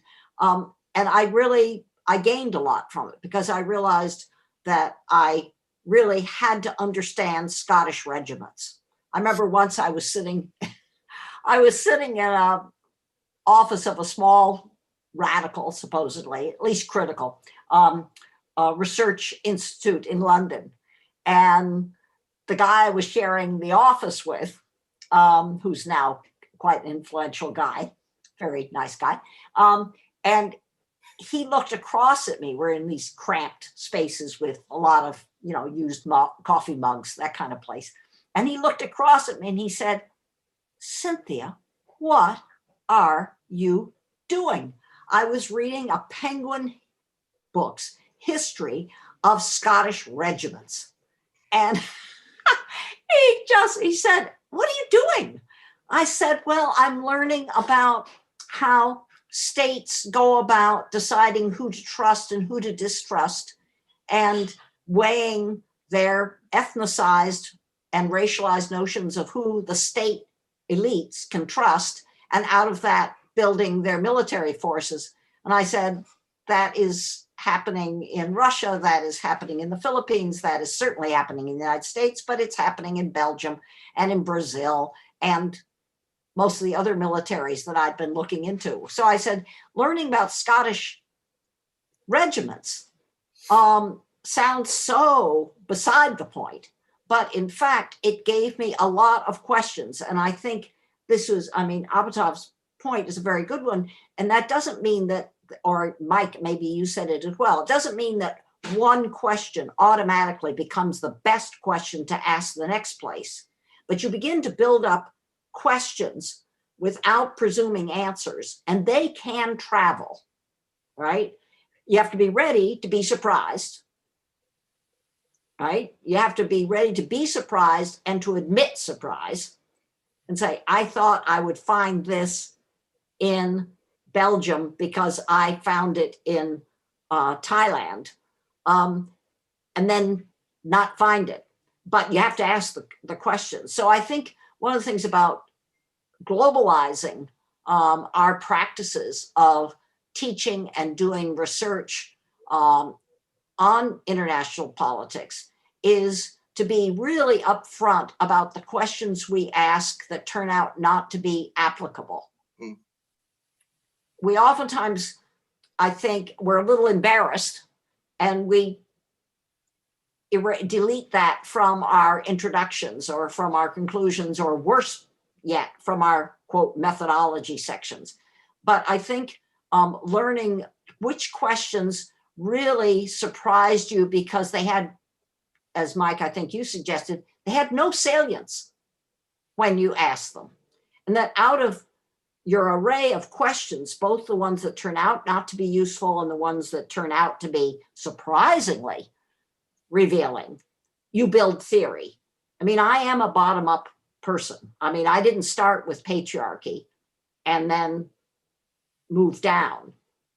I gained a lot from it because I realized that I really had to understand Scottish regiments. I remember once I was sitting in an office of a small radical, supposedly, at least critical, research institute in London. And the guy I was sharing the office with, who's now quite an influential guy, very nice guy, and he looked across at me. We're in these cramped spaces with a lot of, used coffee mugs, that kind of place. And he looked across at me and he said, "Cynthia, what are you doing?" I was reading a Penguin book's history of Scottish regiments. And he said, "What are you doing?" I said, "Well, I'm learning about how states go about deciding who to trust and who to distrust, and weighing their ethnicized and racialized notions of who the state elites can trust, and out of that building their military forces." And I said, that is happening in Russia, that is happening in the Philippines, that is certainly happening in the United States, but it's happening in Belgium and in Brazil and most of the other militaries that I'd been looking into. So I said, learning about Scottish regiments sounds so beside the point, but in fact, it gave me a lot of questions. And I think Amitav's point is a very good one. And that doesn't mean that, or Mike, maybe you said it as well, it doesn't mean that one question automatically becomes the best question to ask the next place, but you begin to build up questions without presuming answers, and they can travel, right? You have to be ready to be surprised, right? You have to be ready to be surprised and to admit surprise and say, I thought I would find this in Belgium because I found it in Thailand, and then not find it. But you have to ask the question. So I think one of the things about globalizing our practices of teaching and doing research on international politics is to be really upfront about the questions we ask that turn out not to be applicable. Mm. We oftentimes, I think, we're a little embarrassed and we delete that from our introductions or from our conclusions, or worse yet, from our, quote, methodology sections. But I think learning which questions really surprised you because they had, as Mike, I think you suggested, they had no salience when you asked them. And that out of your array of questions, both the ones that turn out not to be useful and the ones that turn out to be surprisingly revealing, you build theory. I mean, I am a bottom-up person. I mean, I didn't start with patriarchy and then move down.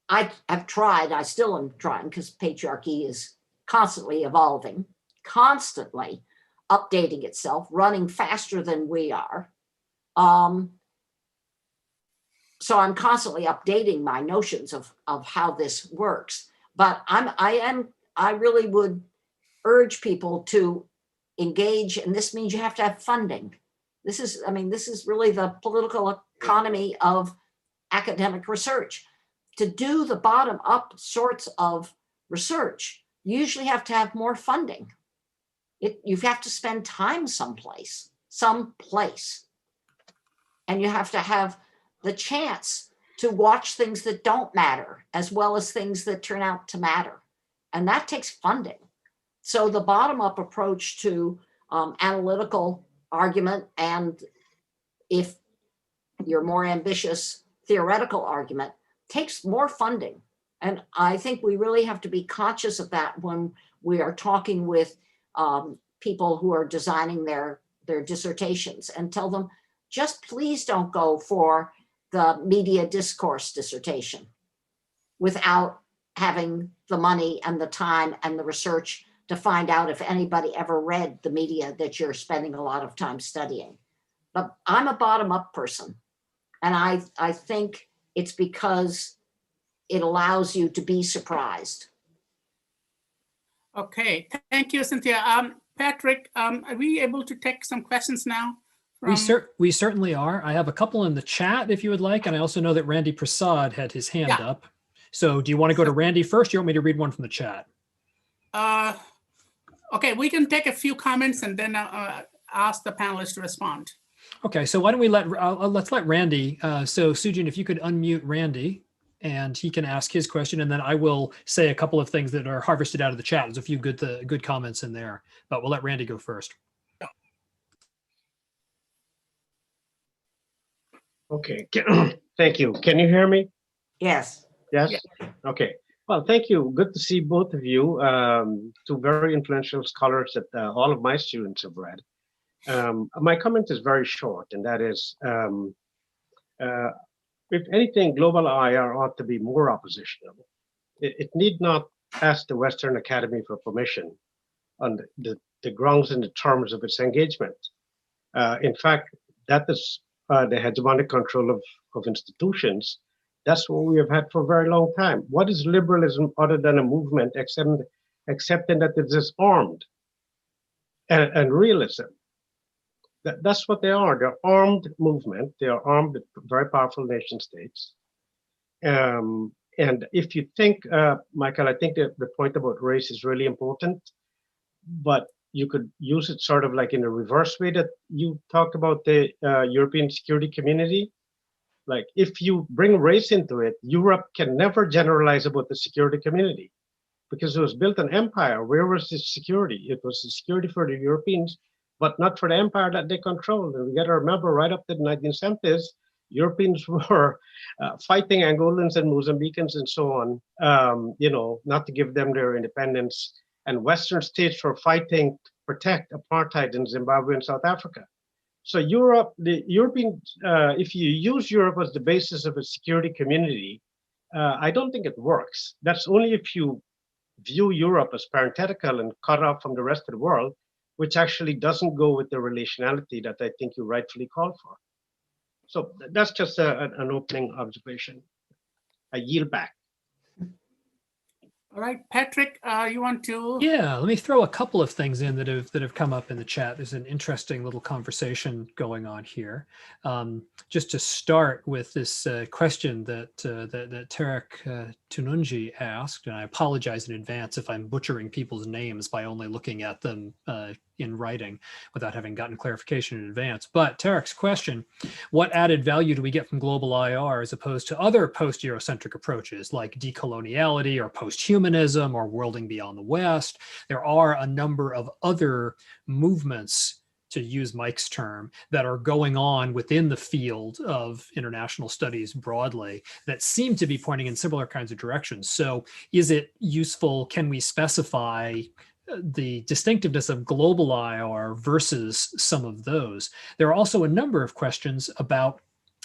I have tried, I still am trying, because patriarchy is constantly evolving, constantly updating itself, running faster than we are. So I'm constantly updating my notions of how this works. But I really would urge people to engage, and this means you have to have funding. This is really the political economy of academic research. To do the bottom up sorts of research, you usually have to have more funding. You have to spend time someplace. And you have to have the chance to watch things that don't matter, as well as things that turn out to matter. And that takes funding. So the bottom-up approach to analytical argument, and if you're more ambitious, theoretical argument, takes more funding. And I think we really have to be conscious of that when we are talking with people who are designing their dissertations, and tell them, just please don't go for the media discourse dissertation without having the money and the time and the research to find out if anybody ever read the media that you're spending a lot of time studying. But I'm a bottom-up person, and I think it's because it allows you to be surprised. Okay, thank you, Cynthia. Patrick, are we able to take some questions now? We certainly are. I have a couple in the chat if you would like, and I also know that Randy Prasad had his hand up. So do you want to go to Randy first? Or you want me to read one from the chat? Okay, we can take a few comments and then ask the panelists to respond. Okay, so why don't we let's let Randy. So Sujin, if you could unmute Randy, and he can ask his question, and then I will say a couple of things that are harvested out of the chat. There's a few good comments in there, but we'll let Randy go first. Okay, thank you. Can you hear me? Yes. Yes? Yeah. Okay. Well, thank you. Good to see both of you, two very influential scholars that all of my students have read. My comment is very short, and that is, if anything, global IR ought to be more oppositional. It need not ask the Western Academy for permission on the grounds and the terms of its engagement. In fact, that is the hegemonic control of institutions. That's what we have had for a very long time. What is liberalism other than a movement accepting that it is armed and realism? That's what they are. They're armed movement. They are armed with very powerful nation states. And if you think, Michael, I think that the point about race is really important, but you could use it sort of like in a reverse way that you talked about the European security community. Like if you bring race into it, Europe can never generalize about the security community because it was built an empire. Where was the security? It was the security for the Europeans, but not for the empire that they controlled. And we got to remember right up to the 1970s, Europeans were fighting Angolans and Mozambicans and so on, not to give them their independence. And Western states were fighting to protect apartheid in Zimbabwe and South Africa. So Europe, the European, if you use Europe as the basis of a security community, I don't think it works. That's only if you view Europe as parenthetical and cut off from the rest of the world, which actually doesn't go with the relationality that I think you rightfully call for. So that's just an opening observation. I yield back. All right, Patrick, you want to? Yeah, let me throw a couple of things in that have come up in the chat. There's an interesting little conversation going on here. Just to start with this question that Tarek Tununji asked, and I apologize in advance if I'm butchering people's names by only looking at them in writing without having gotten clarification in advance. But Tarek's question, what added value do we get from global IR as opposed to other post-Eurocentric approaches like decoloniality or post-humanism or worlding beyond the West? There are a number of other movements to use Mike's term, that are going on within the field of international studies broadly that seem to be pointing in similar kinds of directions. So is it useful? Can we specify the distinctiveness of global IR versus some of those? There are also a number of questions about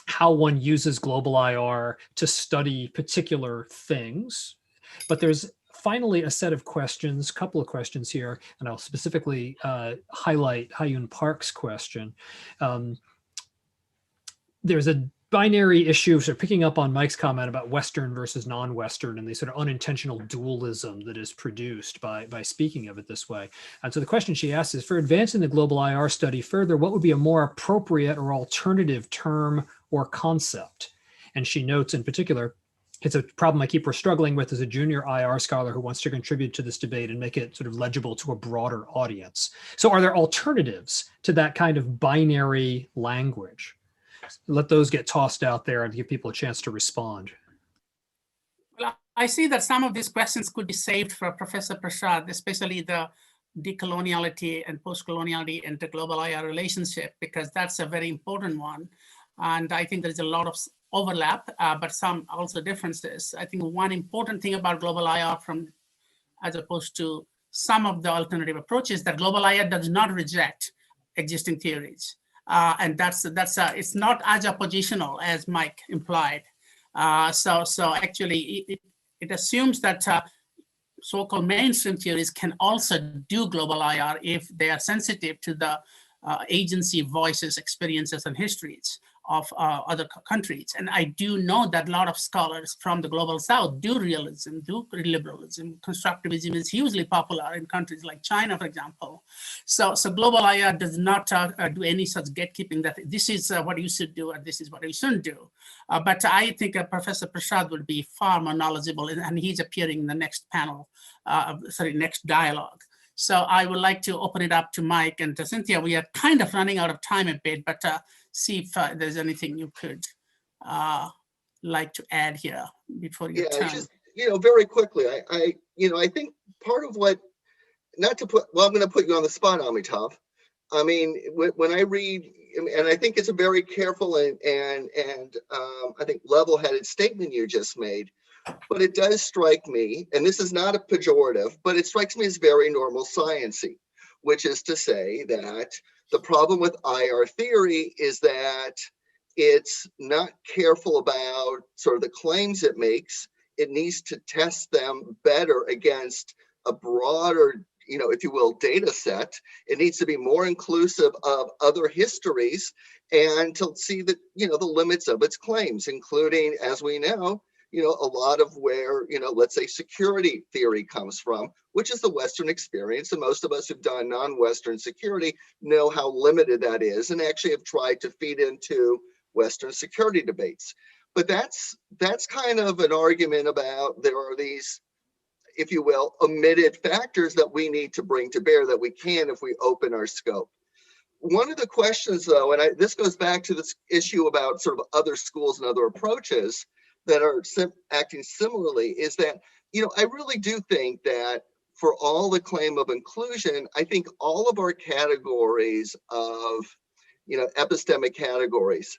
how one uses global IR to study particular things. But there's finally a set of questions, couple of questions here, and I'll specifically highlight Hyun Park's question. There's a binary issue, sort of picking up on Mike's comment about Western versus non-Western and the sort of unintentional dualism that is produced by speaking of it this way. And so the question she asks is, for advancing the global IR study further, what would be a more appropriate or alternative term or concept? And she notes in particular, it's a problem I keep struggling with as a junior IR scholar who wants to contribute to this debate and make it sort of legible to a broader audience. So are there alternatives to that kind of binary language? Let those get tossed out there and give people a chance to respond. Well, I see that some of these questions could be saved for Professor Prasad, especially the decoloniality and postcoloniality and the global IR relationship, because that's a very important one. And I think there's a lot of overlap, but some also differences. I think one important thing about global IR as opposed to some of the alternative approaches, that global IR does not reject existing theories. And it's not as oppositional as Mike implied. So actually it assumes that so-called mainstream theories can also do global IR if they are sensitive to the agency voices, experiences, and histories of other countries. And I do know that a lot of scholars from the global South do realism, do liberalism. Constructivism is hugely popular in countries like China, for example. So global IR does not do any such gatekeeping that this is what you should do and this is what you shouldn't do. But I think Professor Prasad would be far more knowledgeable, and he's appearing in the next panel, next dialogue. So I would like to open it up to Mike and to Cynthia. We are kind of running out of time a bit, but see if there's anything you could like to add here before your turn. Just, very quickly, I think part of what, I'm going to put you on the spot, Amitav. I mean, when I read, and I think it's a very careful and I think level-headed statement you just made, but it does strike me, and this is not a pejorative, but it strikes me as very normal science-y, which is to say that the problem with IR theory is that it's not careful about sort of the claims it makes. It needs to test them better against a broader, if you will, data set. It needs to be more inclusive of other histories and to see the limits of its claims, including, as we know, a lot of where, let's say security theory comes from, which is the Western experience. And most of us who've done non-Western security know how limited that is and actually have tried to feed into Western security debates. But that's kind of an argument about there are these, if you will, omitted factors that we need to bring to bear that we can if we open our scope. One of the questions, though, and this goes back to this issue about sort of other schools and other approaches that are acting similarly, is that, I really do think that for all the claim of inclusion, I think all of our categories of, epistemic categories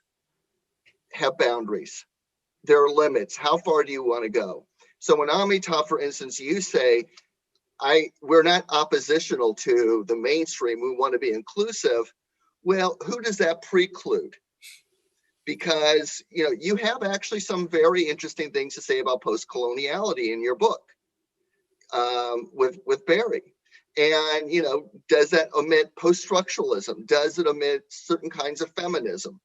have boundaries. There are limits. How far do you want to go? So when Amitav, for instance, you say, we're not oppositional to the mainstream, we want to be inclusive. Well, who does that preclude? Because, you have actually some very interesting things to say about postcoloniality in your book with Barry. And, does that omit post-structuralism? Does it omit certain kinds of feminism?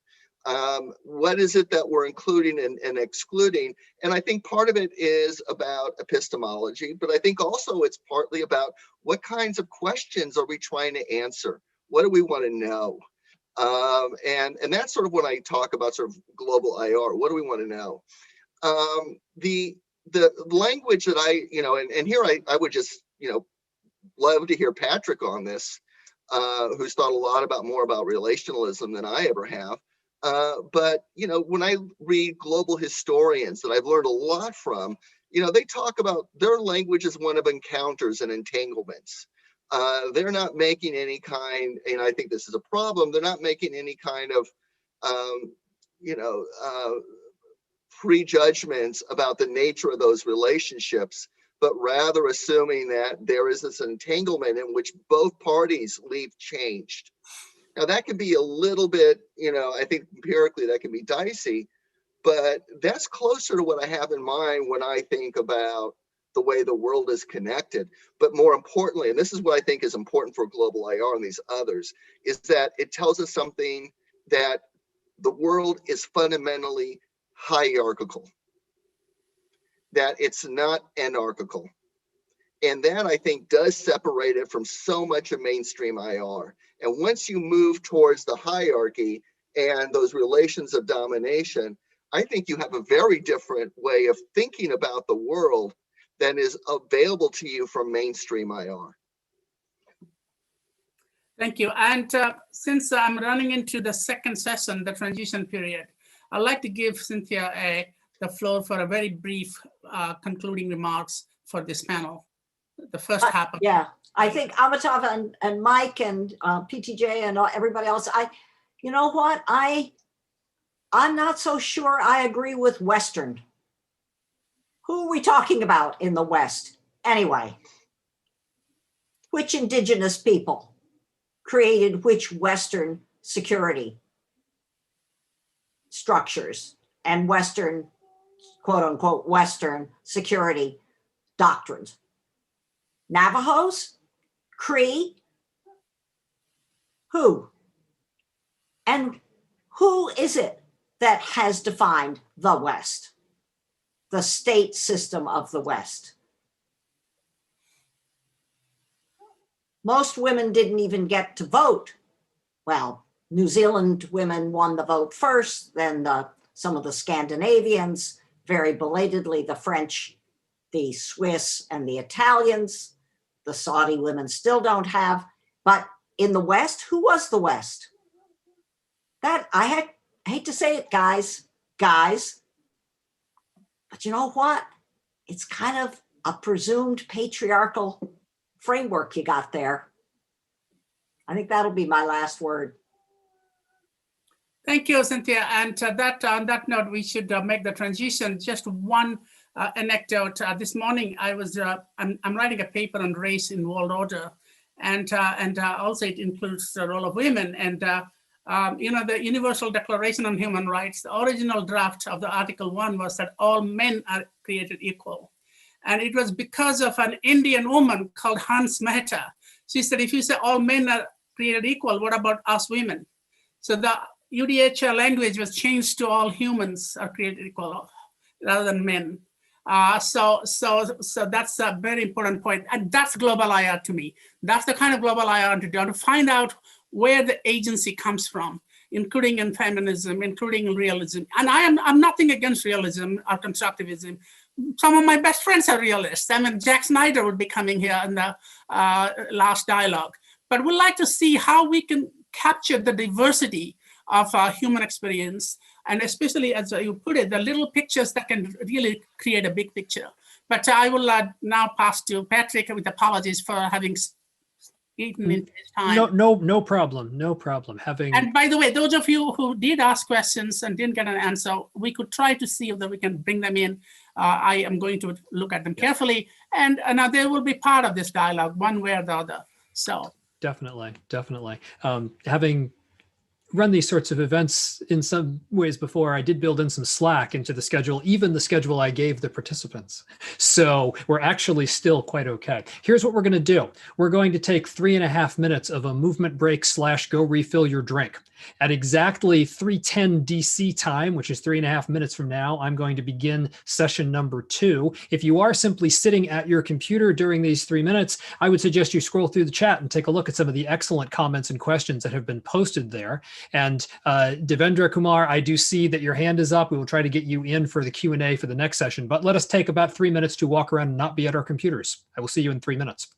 What is it that we're including and excluding? And I think part of it is about epistemology, but I think also it's partly about what kinds of questions are we trying to answer? What do we want to know? And that's sort of when I talk about sort of global IR. What do we want to know? The language that and here I would just, love to hear Patrick on this, who's thought a lot more about relationalism than I ever have. But, when I read global historians that I've learned a lot from, they talk about their language as one of encounters and entanglements. they're not making any kind, and I think this is a problem, they're not making any kind of, you know, prejudgments about the nature of those relationships, but rather assuming that there is this entanglement in which both parties leave changed. Now that can be a little bit, you know, I think empirically that can be dicey, but that's closer to what I have in mind when I think about the way the world is connected. But more importantly, and this is what I think is important for global IR and these others, is that it tells us something, that the world is fundamentally hierarchical, that it's not anarchical. And that, I think, does separate it from so much of mainstream IR. And once you move towards the hierarchy and those relations of domination, I think you have a very different way of thinking about the world than is available to you from mainstream IR. Thank you. And since I'm running into the second session, the transition period, I'd like to give Cynthia the floor for a very brief concluding remarks for this panel. The first half. Yeah, I think Amitav and Mike and PTJ and everybody else, you know what? I'm not so sure I agree with Western. Who are we talking about in the West anyway? Which indigenous people created which Western security structures and Western, quote unquote, Western security doctrines? Navajos? Cree? Who? And who is it that has defined the West? The state system of the West. Most women didn't even get to vote. Well, New Zealand women won the vote first, then some of the Scandinavians, very belatedly the French, the Swiss, and the Italians. The Saudi women still don't have. But in the West, who was the West? That I hate to say it, guys, but you know what? It's kind of a presumed patriarchal framework you got there. I think that'll be my last word. Thank you, Cynthia. And on that note, we should make the transition. Just one anecdote. This morning, I'm writing a paper on race in world order, and also it includes the role of women. And you know, the Universal Declaration on Human Rights, the original draft of the Article 1 was that all men are created equal. And it was because of an Indian woman called Hans Mehta. She said, if you say all men are created equal, what about us women? So the UDHR language was changed to all humans are created equal rather than men. So that's a very important point. And that's global IR to me. That's the kind of global IR to do, to find out where the agency comes from, including in feminism, including in realism. And I'm nothing against realism or constructivism. Some of my best friends are realists. I mean, Jack Snyder would be coming here in the last dialogue. But we'd like to see how we can capture the diversity of human experience, and especially, as you put it, the little pictures that can really create a big picture. But I will now pass to Patrick with apologies for having eaten into his time. No problem. And by the way, those of you who did ask questions and didn't get an answer, we could try to see if we can bring them in. I am going to look at them carefully, and now they will be part of this dialogue one way or the other. So definitely. Having run these sorts of events in some ways before, I did build in some slack into the schedule, even the schedule I gave the participants. So we're actually still quite okay. Here's what we're going to do. We're going to take 3.5 minutes of a movement break / go refill your drink. At exactly 3:10 DC time, which is 3.5 minutes from now, I'm going to begin session number 2. If you are simply sitting at your computer during these 3 minutes, I would suggest you scroll through the chat and take a look at some of the excellent comments and questions that have been posted there. And Devendra Kumar, I do see that your hand is up. We will try to get you in for the Q&A for the next session, but let us take about 3 minutes to walk around and not be at our computers. I will see you in 3 minutes.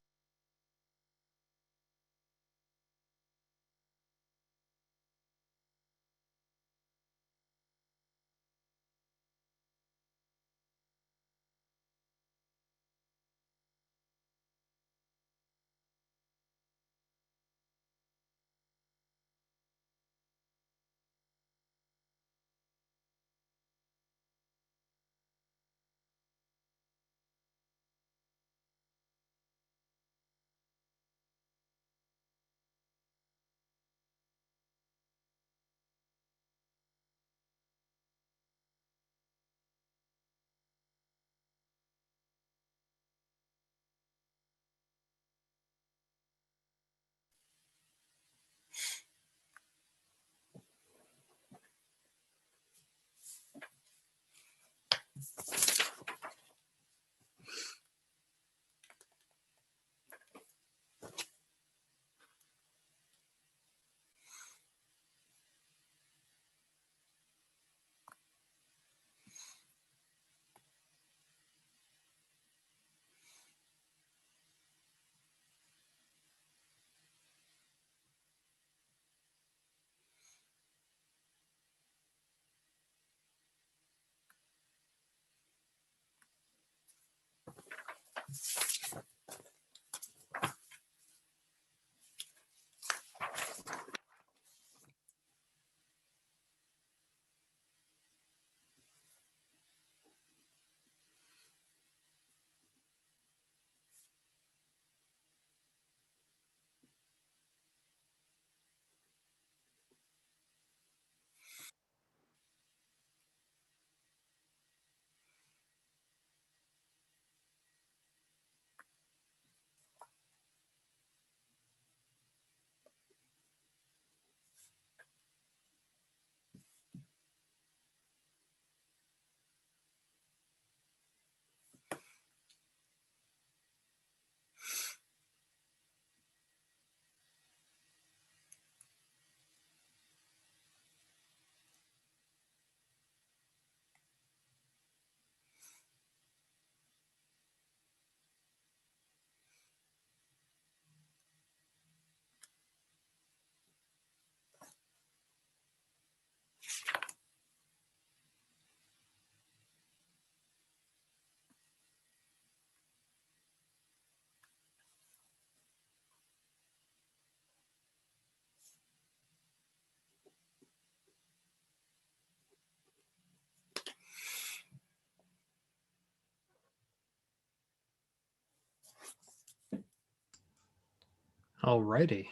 All righty.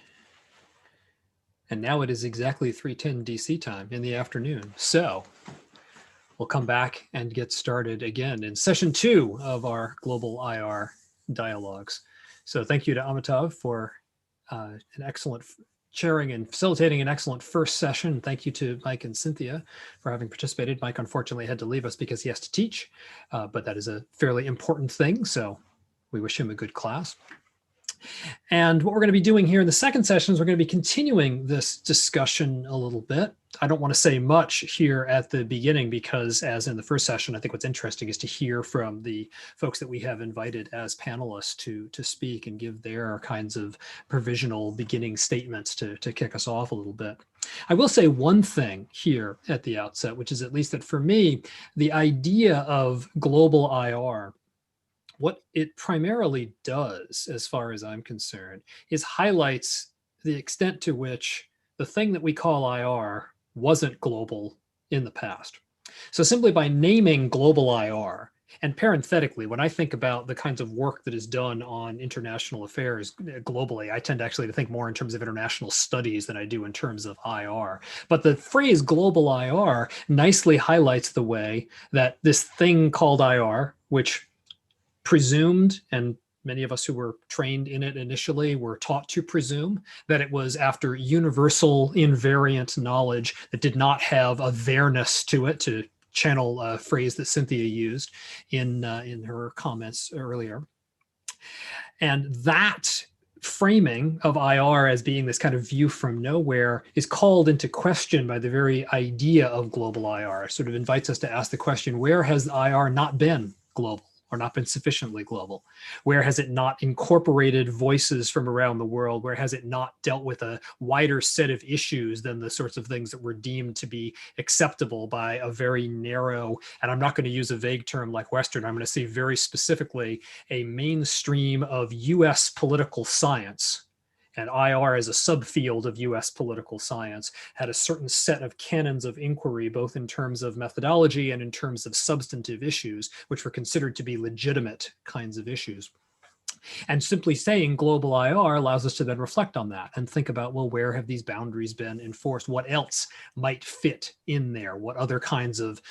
And now it is exactly 3:10 DC time in the afternoon. So we'll come back and get started again in session 2 of our Global IR dialogues. So thank you to Amitav for an excellent chairing and facilitating an excellent first session. Thank you to Mike and Cynthia for having participated. Mike unfortunately had to leave us because he has to teach, but that is a fairly important thing. So we wish him a good class. And what we're going to be doing here in the second session is we're going to be continuing this discussion a little bit. I don't want to say much here at the beginning because, as in the first session, I think what's interesting is to hear from the folks that we have invited as panelists to speak and give their kinds of provisional beginning statements to kick us off a little bit. I will say one thing here at the outset, which is at least that for me, the idea of global IR, what it primarily does, as far as I'm concerned, is highlights the extent to which the thing that we call IR wasn't global in the past. So simply by naming global IR, and parenthetically, when I think about the kinds of work that is done on international affairs globally, I tend actually to think more in terms of international studies than I do in terms of IR. But the phrase global IR nicely highlights the way that this thing called IR, which presumed, and many of us who were trained in it initially were taught to presume, that it was after universal invariant knowledge that did not have a there-ness to it, to channel a phrase that Cynthia used in her comments earlier. And that framing of IR as being this kind of view from nowhere is called into question by the very idea of global IR. It sort of invites us to ask the question, where has IR not been global? Or not been sufficiently global? Where has it not incorporated voices from around the world? Where has it not dealt with a wider set of issues than the sorts of things that were deemed to be acceptable by a very narrow, and I'm not going to use a vague term like Western, I'm going to say very specifically a mainstream of US political science, and IR as a subfield of US political science, had a certain set of canons of inquiry, both in terms of methodology and in terms of substantive issues, which were considered to be legitimate kinds of issues. And simply saying global IR allows us to then reflect on that and think about, well, where have these boundaries been enforced? What else might fit in there? What other kinds of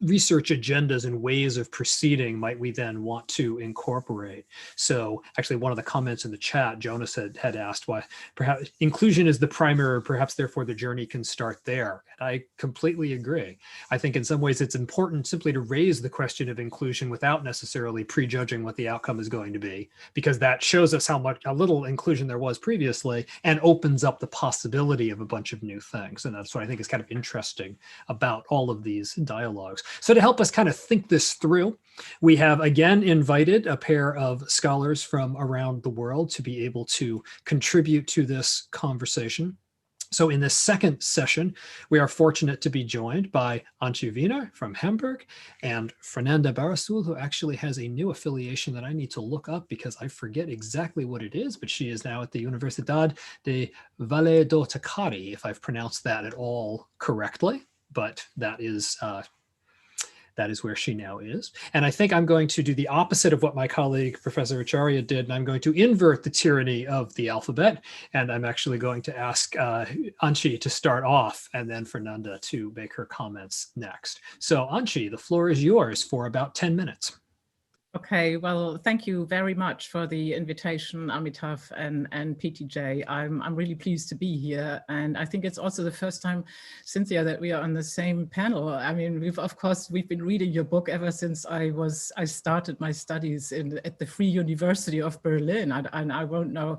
research agendas and ways of proceeding might we then want to incorporate? So actually one of the comments in the chat, Jonas had asked why perhaps inclusion is the primer, perhaps therefore the journey can start there. And I completely agree. I think in some ways it's important simply to raise the question of inclusion without necessarily prejudging what the outcome is going to be, because that shows us how little inclusion there was previously and opens up the possibility of a bunch of new things. And that's what I think is kind of interesting about all of these dialogues. So to help us kind of think this through, we have again invited a pair of scholars from around the world to be able to contribute to this conversation. So in this second session, we are fortunate to be joined by Vina from Hamburg and Fernanda Barasu, who actually has a new affiliation that I need to look up because I forget exactly what it is, but she is now at the Universidad de Valladolid, if I've pronounced that at all correctly, but that is where she now is. And I think I'm going to do the opposite of what my colleague, Professor Acharya, did, and I'm going to invert the tyranny of the alphabet. And I'm actually going to ask Anchi to start off and then Fernanda to make her comments next. So Anchi, the floor is yours for about 10 minutes. Okay, well, thank you very much for the invitation, Amitav and PTJ. I'm really pleased to be here. And I think it's also the first time, Cynthia, that we are on the same panel. I mean, we've been reading your book ever since I started my studies at the Free University of Berlin. And I won't know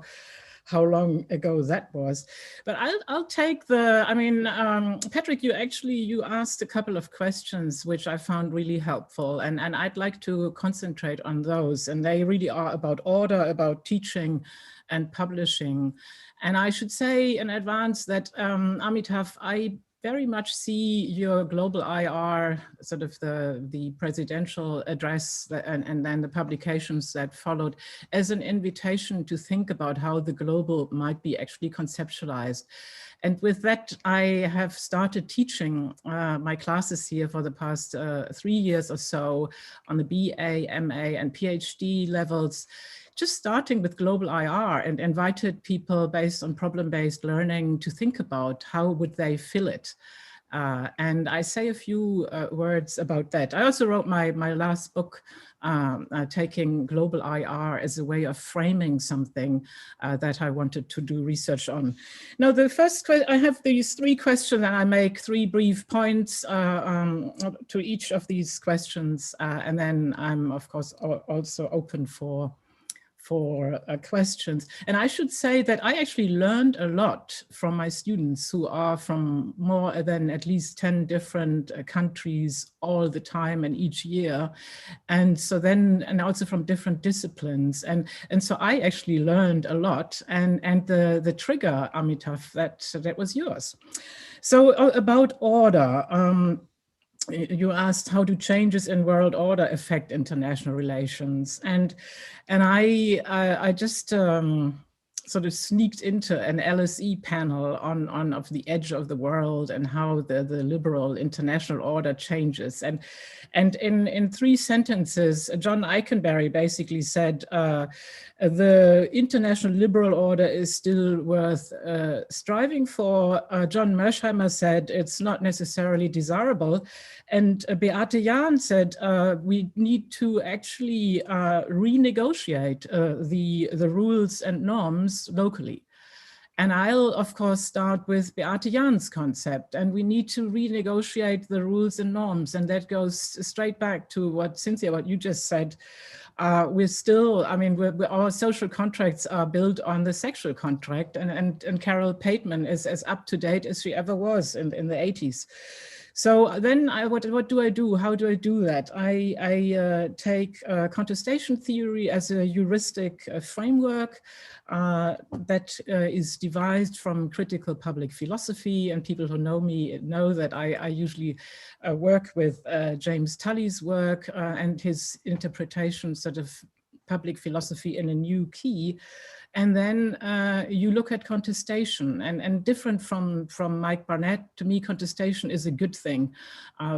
how long ago that was, but I'll take Patrick, you asked a couple of questions which I found really helpful, and I'd like to concentrate on those, and they really are about order, about teaching and publishing. And I should say in advance that Amitav, I very much see your global IR, sort of the presidential address and then the publications that followed, as an invitation to think about how the global might be actually conceptualized. And with that, I have started teaching my classes here for the past 3 years or so on the BA, MA, and PhD levels, just starting with global IR, and invited people based on problem-based learning to think about how would they fill it. And I say a few words about that. I also wrote my last book, taking global IR as a way of framing something that I wanted to do research on. Now, the first question, I have these 3 questions, and I make 3 brief points to each of these questions. And then I'm, of course, also open for questions. And I should say that I actually learned a lot from my students who are from more than at least 10 different countries all the time and each year. And so then, and also from different disciplines. And so I actually learned a lot, and the trigger, Amitav, that was yours. So about order, you asked how do changes in world order affect international relations, and I just sort of sneaked into an LSE panel on of the edge of the world and how the liberal international order changes, and in 3 sentences, John Eikenberry basically said the international liberal order is still worth striving for. John Mersheimer said it's not necessarily desirable. And Beate Jahn said we need to actually renegotiate the rules and norms locally. And I'll, of course, start with Beate Jahn's concept, and we need to renegotiate the rules and norms. And that goes straight back to what, Cynthia, what you just said. We're still, I mean, our social contracts are built on the sexual contract, and Carol Pateman is as up to date as she ever was in the 80s. So then what do I do? How do I do that? I take contestation theory as a heuristic framework that is devised from critical public philosophy, and people who know me know that I usually work with James Tully's work and his interpretation sort of public philosophy in a new key. And then you look at contestation, and different from Mike Barnett, to me, contestation is a good thing.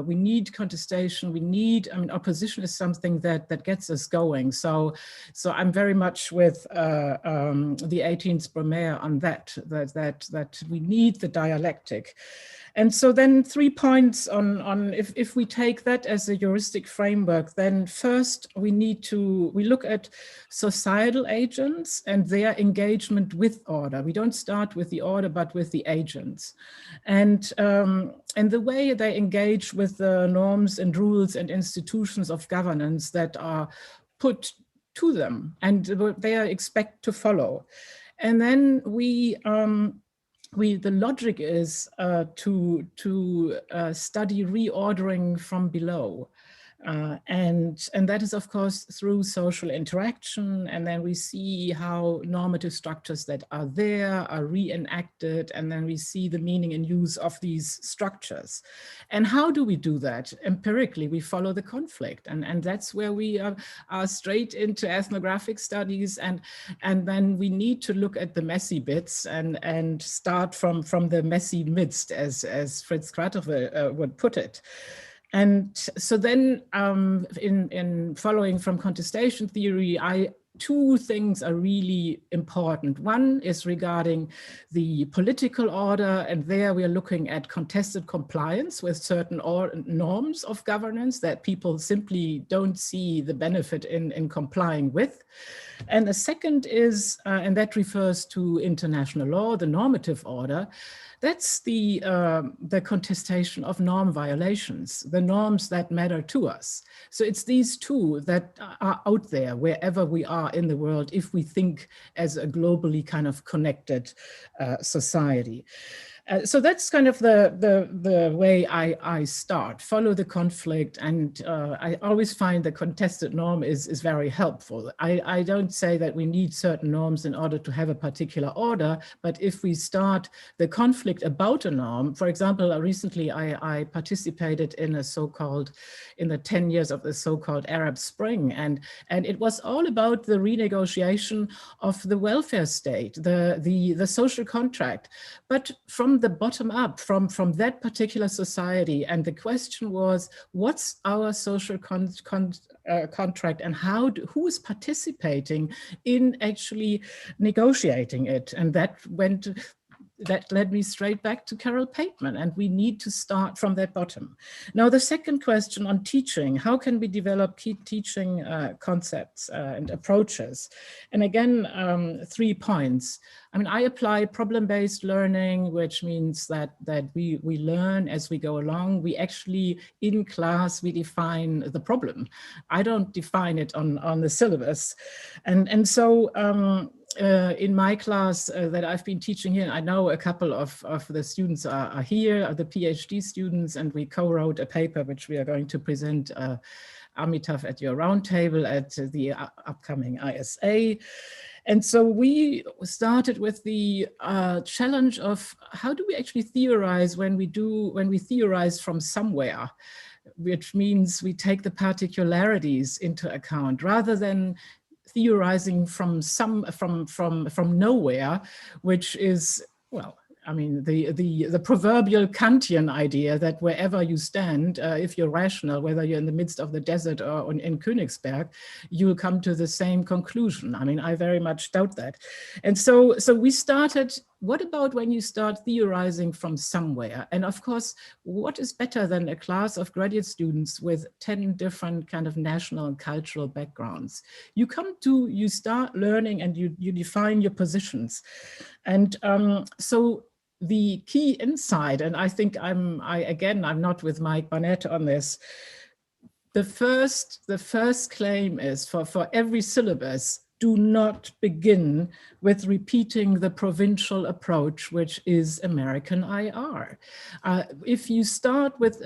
We need contestation. We need, I mean, opposition is something that gets us going. So I'm very much with the 18th Brumaire on that we need the dialectic. And so then 3 points on if we take that as a heuristic framework, then first we look at societal agents and their engagement with order. We don't start with the order, but with the agents. And the way they engage with the norms and rules and institutions of governance that are put to them and they are expect to follow. And then the logic is to study reordering from below. And that is, of course, through social interaction. And then we see how normative structures that are there are reenacted. And then we see the meaning and use of these structures. And how do we do that? Empirically, we follow the conflict. And that's where we are straight into ethnographic studies. And then we need to look at the messy bits and start from the messy midst, as Fritz Kratochwill would put it. And so then in following from contestation theory, two things are really important. One is regarding the political order, and there we are looking at contested compliance with certain norms of governance that people simply don't see the benefit in complying with. And the second is, and that refers to international law, the normative order. That's the contestation of norm violations, the norms that matter to us. So it's these two that are out there wherever we are in the world, if we think as a globally kind of connected society. So that's kind of the way I start, follow the conflict. And I always find the contested norm is very helpful. I don't say that we need certain norms in order to have a particular order, but if we start the conflict about a norm, for example, recently I participated in in the 10 years of the so-called Arab Spring. And it was all about the renegotiation of the welfare state, the social contract, but from the bottom up, from that particular society. And the question was, what's our social contract, and who is participating in actually negotiating it? And that led me straight back to Carol Pateman, and we need to start from that bottom. Now, the second question on teaching, how can we develop key teaching concepts and approaches? And again, 3 points. I mean, I apply problem-based learning, which means that we learn as we go along. We actually, in class, we define the problem. I don't define it on the syllabus. And so, in my class that I've been teaching here, I know a couple of the students are here, are the PhD students, and we co-wrote a paper which we are going to present, Amitav, at your roundtable at the upcoming ISA. And so we started with the challenge of how do we actually theorize when we theorize from somewhere, which means we take the particularities into account rather than theorizing from nowhere, which is, well, I mean, the proverbial Kantian idea that wherever you stand, if you're rational, whether you're in the midst of the desert or in Königsberg, you will come to the same conclusion. I mean, I very much doubt that. And so we started, what about when you start theorizing from somewhere? And of course, what is better than a class of graduate students with 10 different kind of national and cultural backgrounds? You start learning and you define your positions. And so the key insight, and I think I'm not with Mike Barnett on this. The first claim is for every syllabus, do not begin with repeating the provincial approach, which is American IR. If you start with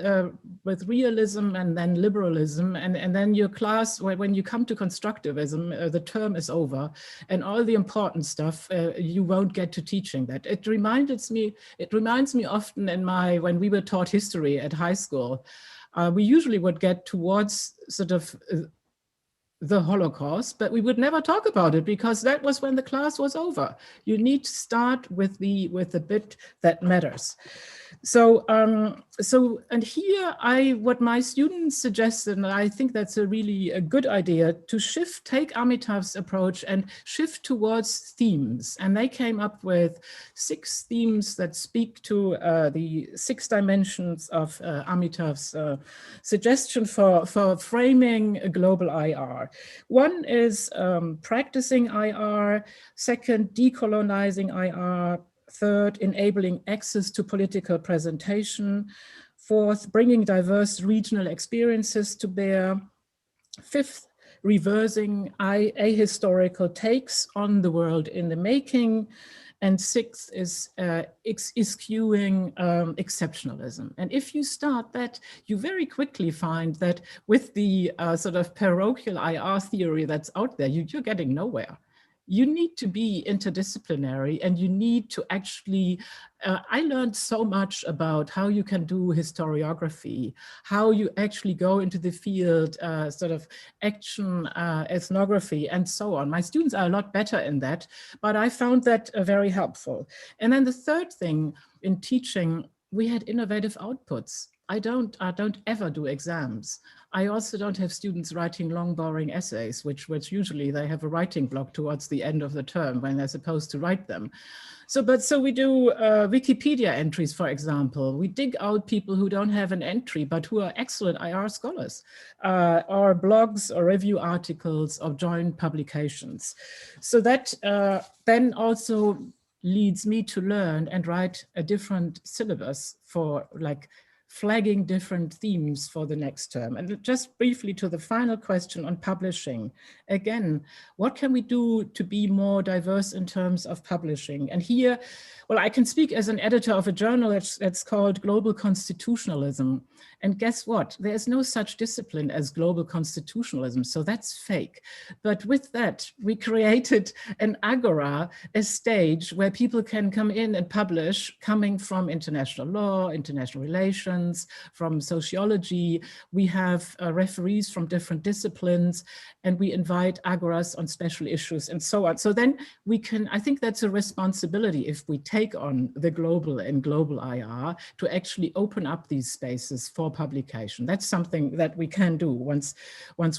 realism and then liberalism, and then your class, when you come to constructivism, the term is over, and all the important stuff, you won't get to teaching that. It reminds me often when we were taught history at high school, we usually would get towards sort of the Holocaust, but we would never talk about it because that was when the class was over. You need to start with the bit that matters. So, and here what my students suggested, and I think that's a really good idea, to take Amitav's approach and shift towards themes. And they came up with 6 themes that speak to the 6 dimensions of Amitav's suggestion for framing a global IR. One is practicing IR, second, decolonizing IR, third, enabling access to political presentation, fourth, bringing diverse regional experiences to bear, fifth, reversing ahistorical takes on the world in the making, And 6 is eschewing exceptionalism. And if you start that, you very quickly find that with the sort of parochial IR theory that's out there, you're getting nowhere. You need to be interdisciplinary, and you need to actually, I learned so much about how you can do historiography, how you actually go into the field, sort of action ethnography and so on. My students are a lot better in that, but I found that very helpful. And then the third thing in teaching, we had innovative outputs. I don't ever do exams. I also don't have students writing long, boring essays, which usually they have a writing block towards the end of the term when they're supposed to write them. So we do Wikipedia entries, for example. We dig out people who don't have an entry, but who are excellent IR scholars, or blogs or review articles or joint publications. So that then also leads me to learn and write a different syllabus for like flagging different themes for the next term. And just briefly to the final question on publishing. Again, what can we do to be more diverse in terms of publishing? And here, well, I can speak as an editor of a journal that's called Global Constitutionalism. And guess what? There's no such discipline as global constitutionalism, so that's fake. But with that, we created an agora, a stage where people can come in and publish, coming from international law, international relations, from sociology. We have referees from different disciplines, and we invite agoras on special issues and so on. So then we can, I think that's a responsibility if we take on the global and global IR to actually open up these spaces for publication. That's something that we can do once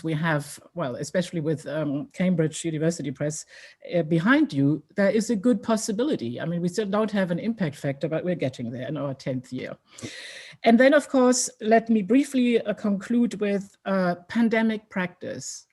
we have, well, especially with Cambridge University Press behind you, there is a good possibility. I mean, we still don't have an impact factor, but we're getting there in our 10th year. And then, of course, let me briefly conclude with pandemic practice.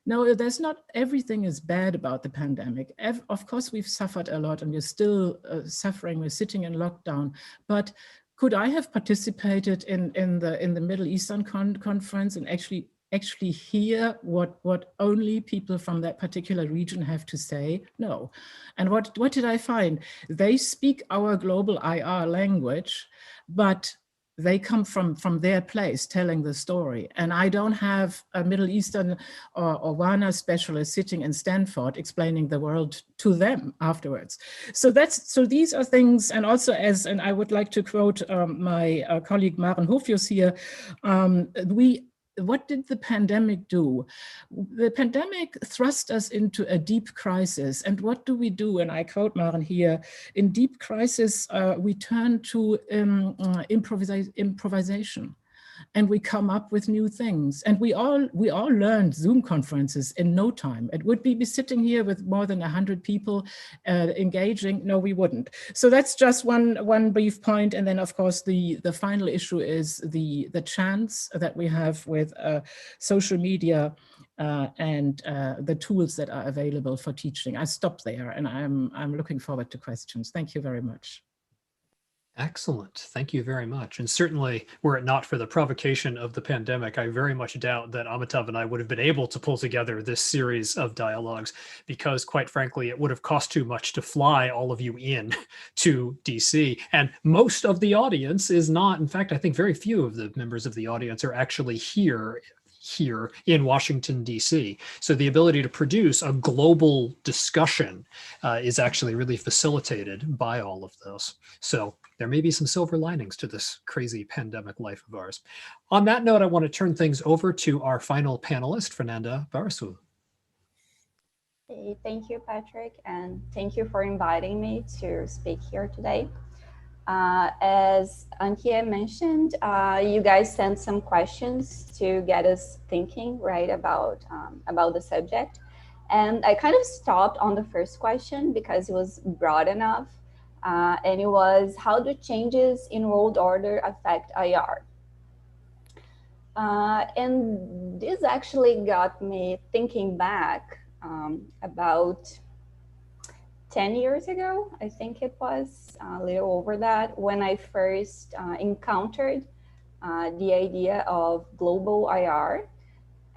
No, there's not everything is bad about the pandemic. Of course, we've suffered a lot and we're still suffering. We're sitting in lockdown. But could I have participated in the Middle Eastern conference and actually hear what only people from that particular region have to say? No. And what did I find? They speak our global IR language, but they come from their place telling the story. And I don't have a Middle Eastern or Vina specialist sitting in Stanford explaining the world to them afterwards. So these are things, and also and I would like to quote my colleague Maren Hofius here, what did the pandemic do? The pandemic thrust us into a deep crisis. And what do we do? And I quote Maren here, in deep crisis, we turn to improvisation. And we come up with new things. And we all learned Zoom conferences in no time. It would be sitting here with more than 100 people engaging. No, we wouldn't. So that's just one brief point. And then, of course, the final issue is the chance that we have with social media and the tools that are available for teaching. I stop there, and I'm looking forward to questions. Thank you very much. Excellent. Thank you very much. And certainly, were it not for the provocation of the pandemic, I very much doubt that Amitav and I would have been able to pull together this series of dialogues, because quite frankly, it would have cost too much to fly all of you in to DC. And most of the audience is not, in fact, I think very few of the members of the audience are actually here in Washington, DC. So the ability to produce a global discussion is actually really facilitated by all of those. So there may be some silver linings to this crazy pandemic life of ours. On that note, I want to turn things over to our final panelist, Fernanda Barasu. Hey, thank you, Patrick, and thank you for inviting me to speak here today. As Ankia mentioned, you guys sent some questions to get us thinking, right, about the subject. And I kind of stopped on the first question because it was broad enough. And it was, how do changes in world order affect IR? And this actually got me thinking back about 10 years ago, I think it was, a little over that, when I first encountered the idea of global IR.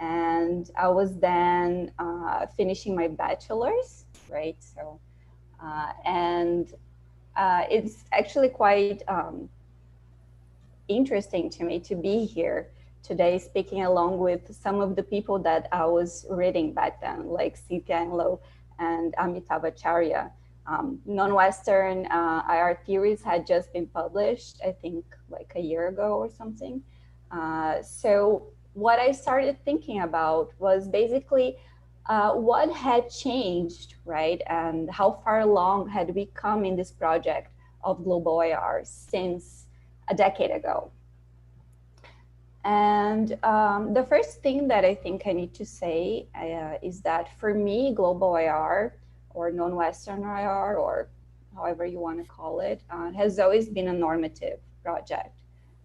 And I was then finishing my bachelor's, right? So And it's actually quite interesting to me to be here today speaking along with some of the people that I was reading back then, like Cynthia Enloe and Amitav Acharya. Non-Western IR theories had just been published, I think like a year ago or something. So what I started thinking about was basically what had changed, right? And how far along had we come in this project of global IR since a decade ago. And the first thing that I think I need to say is that for me, global IR or non-Western IR, or however you want to call it, has always been a normative project,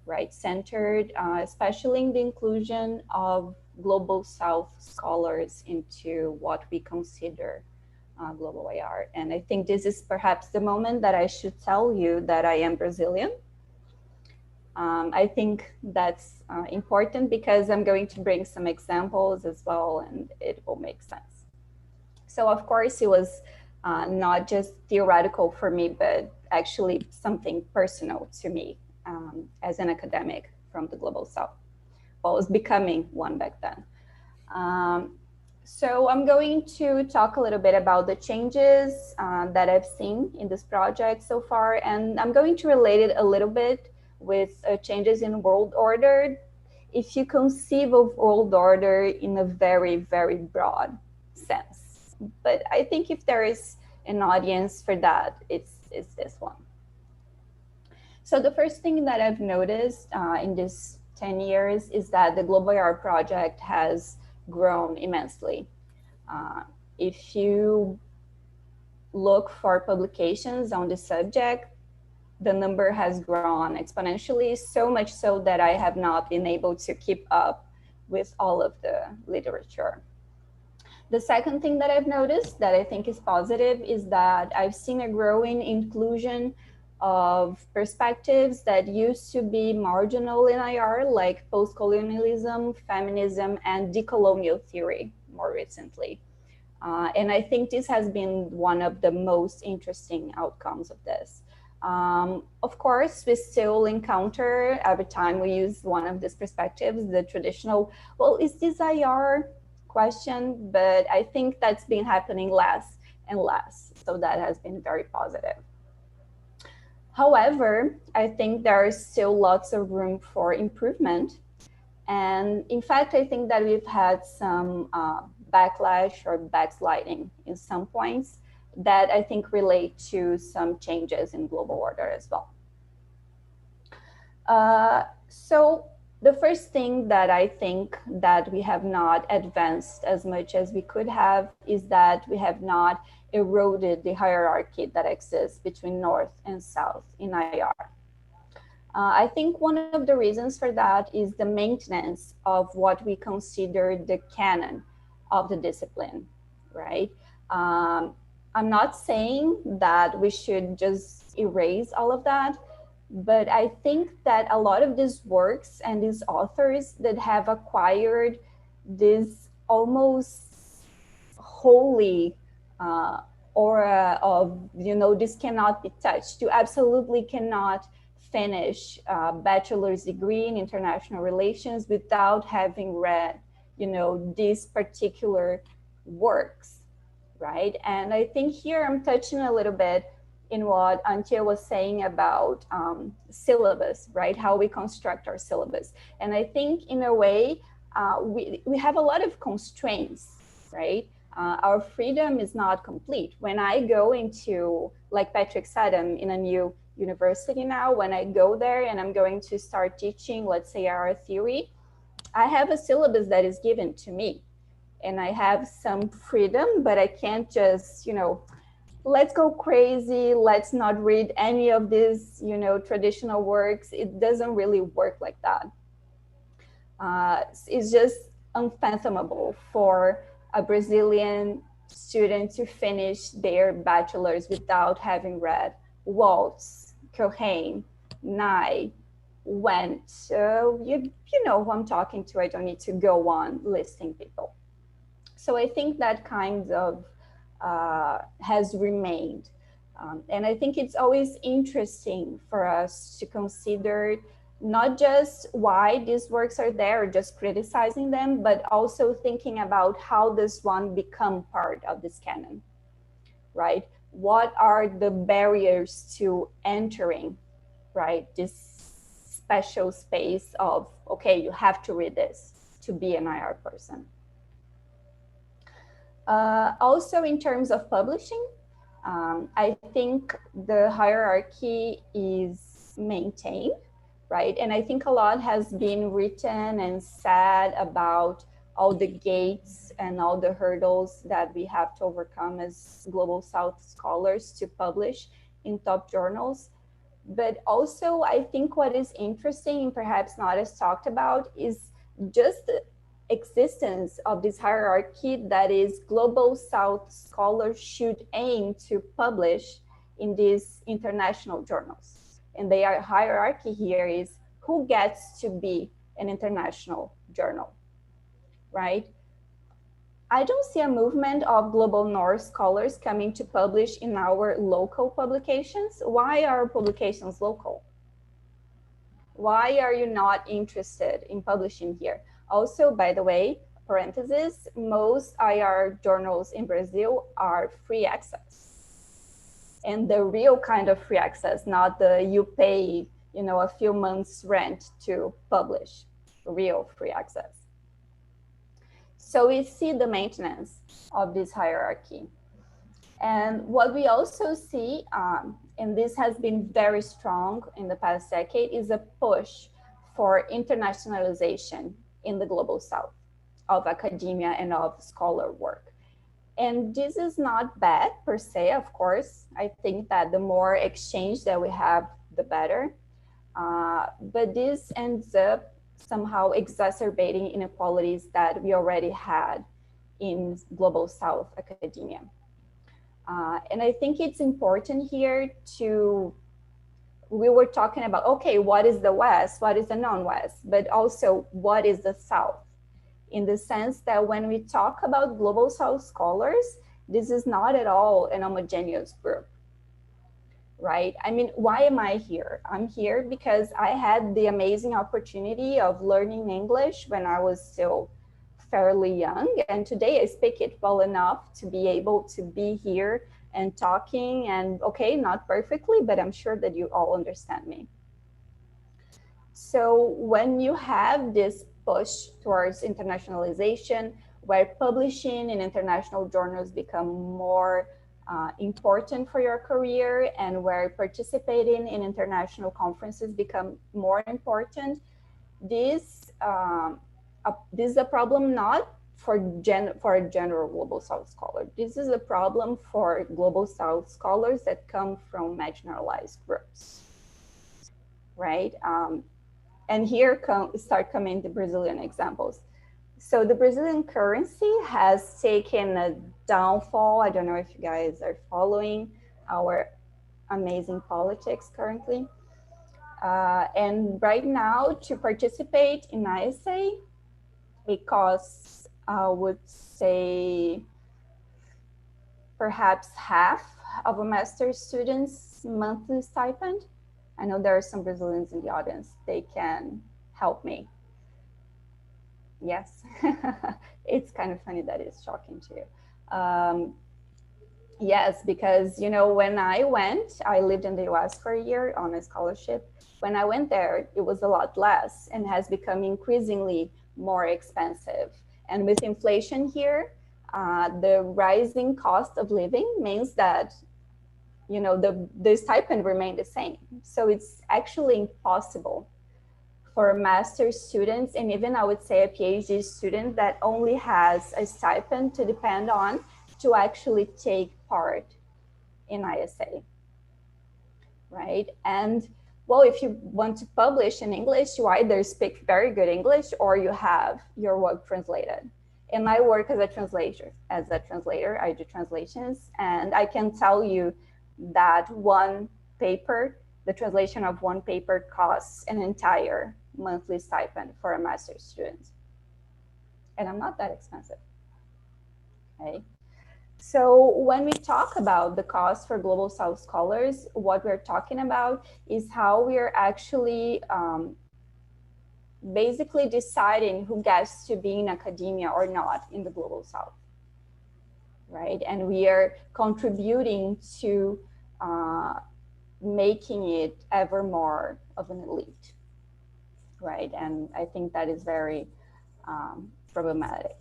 right? Centered, especially in the inclusion of global South scholars into what we consider global IR. And I think this is perhaps the moment that I should tell you that I am Brazilian. I think that's important because I'm going to bring some examples as well, and it will make sense. So of course, it was not just theoretical for me, but actually something personal to me as an academic from the Global South. Well, I was becoming one back then. So I'm going to talk a little bit about the changes that I've seen in this project so far, and I'm going to relate it a little bit with changes in world order, if you conceive of world order in a very, very broad sense. But I think if there is an audience for that, it's this one. So the first thing that I've noticed in this 10 years is that the Global IR project has grown immensely. If you look for publications on the subject, the number has grown exponentially, so much so that I have not been able to keep up with all of the literature. The second thing that I've noticed that I think is positive is that I've seen a growing inclusion of perspectives that used to be marginal in IR, like postcolonialism, feminism, and decolonial theory more recently. And I think this has been one of the most interesting outcomes of this. Of course, we still encounter every time we use one of these perspectives, the traditional, well, is this IR question? But I think that's been happening less and less. So that has been very positive. However, I think there is still lots of room for improvement. And in fact, I think that we've had some backlash or backsliding in some points that I think relate to some changes in global order as well. So the first thing that I think that we have not advanced as much as we could have is that we have not eroded the hierarchy that exists between North and South in IR. I think one of the reasons for that is the maintenance of what we consider the canon of the discipline, right? I'm not saying that we should just erase all of that, but I think that a lot of these works and these authors that have acquired this almost holy aura of, you know, this cannot be touched. You absolutely cannot finish a bachelor's degree in international relations without having read, you know, these particular works, right? And I think here I'm touching a little bit in what Antje was saying about syllabus, right? How we construct our syllabus. And I think in a way, we have a lot of constraints, right? Our freedom is not complete. When I go into, like Patrick said, I'm in a new university now. When I go there and I'm going to start teaching, let's say, our theory, I have a syllabus that is given to me. And I have some freedom, but I can't just, you know, let's go crazy. Let's not read any of these, you know, traditional works. It doesn't really work like that. It's just unfathomable for a Brazilian student to finish their bachelor's without having read Waltz, Cohen, Nye, Wendt. You know who I'm talking to. I don't need to go on listing people. So I think that kind of has remained. And I think it's always interesting for us to consider not just why these works are there, or just criticizing them, but also thinking about how does one become part of this canon, right? What are the barriers to entering, right, this special space of, okay, you have to read this to be an IR person. Also, in terms of publishing, I think the hierarchy is maintained, right? And I think a lot has been written and said about all the gates and all the hurdles that we have to overcome as Global South scholars to publish in top journals. But also, I think what is interesting and perhaps not as talked about is just the existence of this hierarchy that is Global South scholars should aim to publish in these international journals. And the hierarchy here is who gets to be an international journal, right? I don't see a movement of Global North scholars coming to publish in our local publications. Why are publications local? Why are you not interested in publishing here? Also, by the way, parenthesis, most IR journals in Brazil are free access. And the real kind of free access, not the you pay, you know, a few months rent to publish, real free access. So we see the maintenance of this hierarchy. And what we also see, and this has been very strong in the past decade, is a push for internationalization in the Global South of academia and of scholar work. And this is not bad per se, of course. I think that the more exchange that we have, the better. But this ends up somehow exacerbating inequalities that we already had in Global South academia. And I think it's important here to, we were talking about, okay, what is the West? What is the non-West? But also, what is the South? In the sense that when we talk about Global South scholars, this is not at all an homogeneous group, right? I mean, why am I here? I'm here because I had the amazing opportunity of learning English when I was still fairly young. And today I speak it well enough to be able to be here and talking, and okay, not perfectly, but I'm sure that you all understand me. So when you have this push towards internationalization, where publishing in international journals become more important for your career, and where participating in international conferences become more important, this is a problem not for a general Global South scholar. This is a problem for Global South scholars that come from marginalized groups, right? And here start coming the Brazilian examples. So the Brazilian currency has taken a downfall. I don't know if you guys are following our amazing politics currently. And right now, to participate in ISA, it costs, I would say, perhaps half of a master's student's monthly stipend. I know there are some Brazilians in the audience. They can help me. Yes, it's kind of funny that it's shocking to you. Yes, because, you know, when I went, I lived in the US for a year on a scholarship. When I went there, it was a lot less and has become increasingly more expensive. And with inflation here, the rising cost of living means that, you know, the stipend remained the same. So it's actually impossible for master's students, and even I would say a PhD student that only has a stipend to depend on, to actually take part in ISA, right? And well, if you want to publish in English, you either speak very good English or you have your work translated. And I work as a translator. I do translations, and I can tell you that one paper, the translation of one paper costs an entire monthly stipend for a master's student. And I'm not that expensive, okay? So when we talk about the cost for Global South scholars, what we're talking about is how we are actually basically deciding who gets to be in academia or not in the Global South, right? And we are contributing to making it ever more of an elite, right? And I think that is very problematic.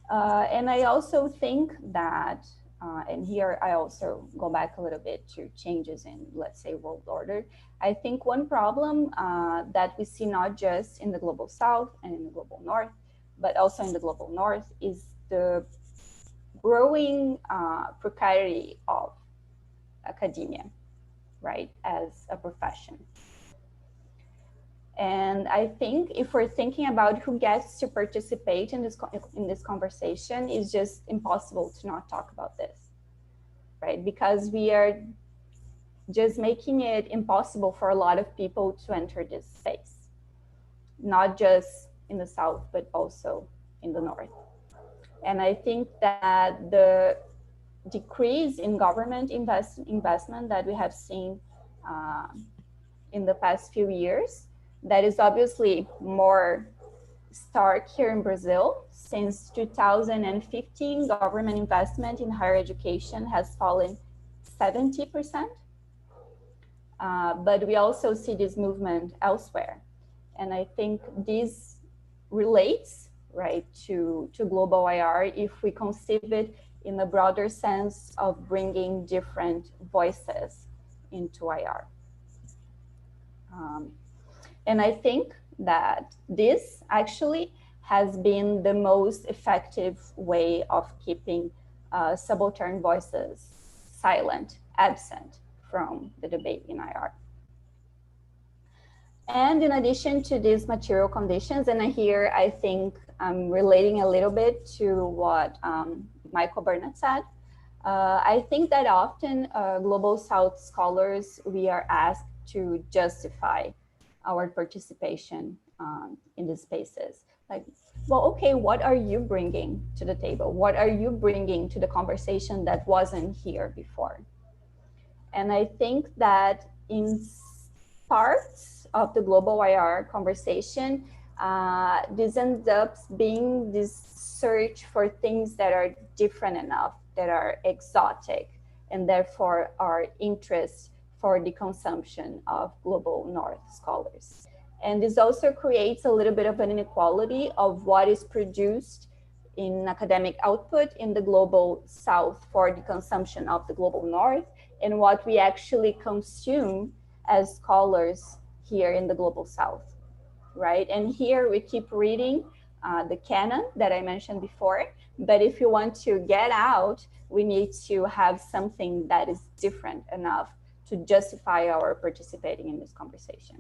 And I also think that, and here I also go back a little bit to changes in, let's say, world order. I think one problem that we see not just in the Global South and in the Global North, but also in the Global North is the growing precarity of academia, right, as a profession. And I think if we're thinking about who gets to participate in this conversation, it's just impossible to not talk about this, right? Because we are just making it impossible for a lot of people to enter this space, not just in the South, but also in the North. And I think that the decrease in government investment that we have seen in the past few years, that is obviously more stark here in Brazil. Since 2015, government investment in higher education has fallen 70%. But we also see this movement elsewhere. And I think this relates, right, to global IR if we conceive it in a broader sense of bringing different voices into IR. And I think that this actually has been the most effective way of keeping subaltern voices silent, absent from the debate in IR. And in addition to these material conditions, and here I think I'm relating a little bit to what Michael Barnett said, I think that often Global South scholars, we are asked to justify our participation in these spaces. Like, well, okay, what are you bringing to the table? What are you bringing to the conversation that wasn't here before? And I think that in parts of the global IR conversation, this ends up being this search for things that are different enough, that are exotic, and therefore are interest for the consumption of Global North scholars. And this also creates a little bit of an inequality of what is produced in academic output in the Global South for the consumption of the Global North, and what we actually consume as scholars here in the Global South, right? And here we keep reading the canon that I mentioned before, but if you want to get out, we need to have something that is different enough to justify our participating in this conversation.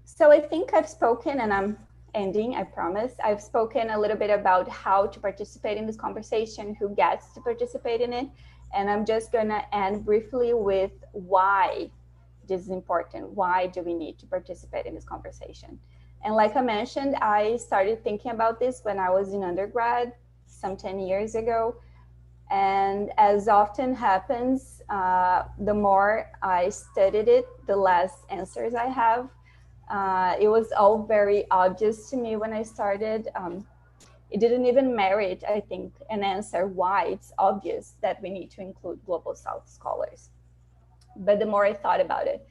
So I think I've spoken, and I'm ending, I promise. I've spoken a little bit about how to participate in this conversation, who gets to participate in it, and I'm just gonna end briefly with why this is important. Why do we need to participate in this conversation? And like I mentioned, I started thinking about this when I was in undergrad, some 10 years ago. And as often happens, the more I studied it, the less answers I have. It was all very obvious to me when I started. It didn't even merit, I think, an answer why it's obvious that we need to include Global South scholars. But the more I thought about it,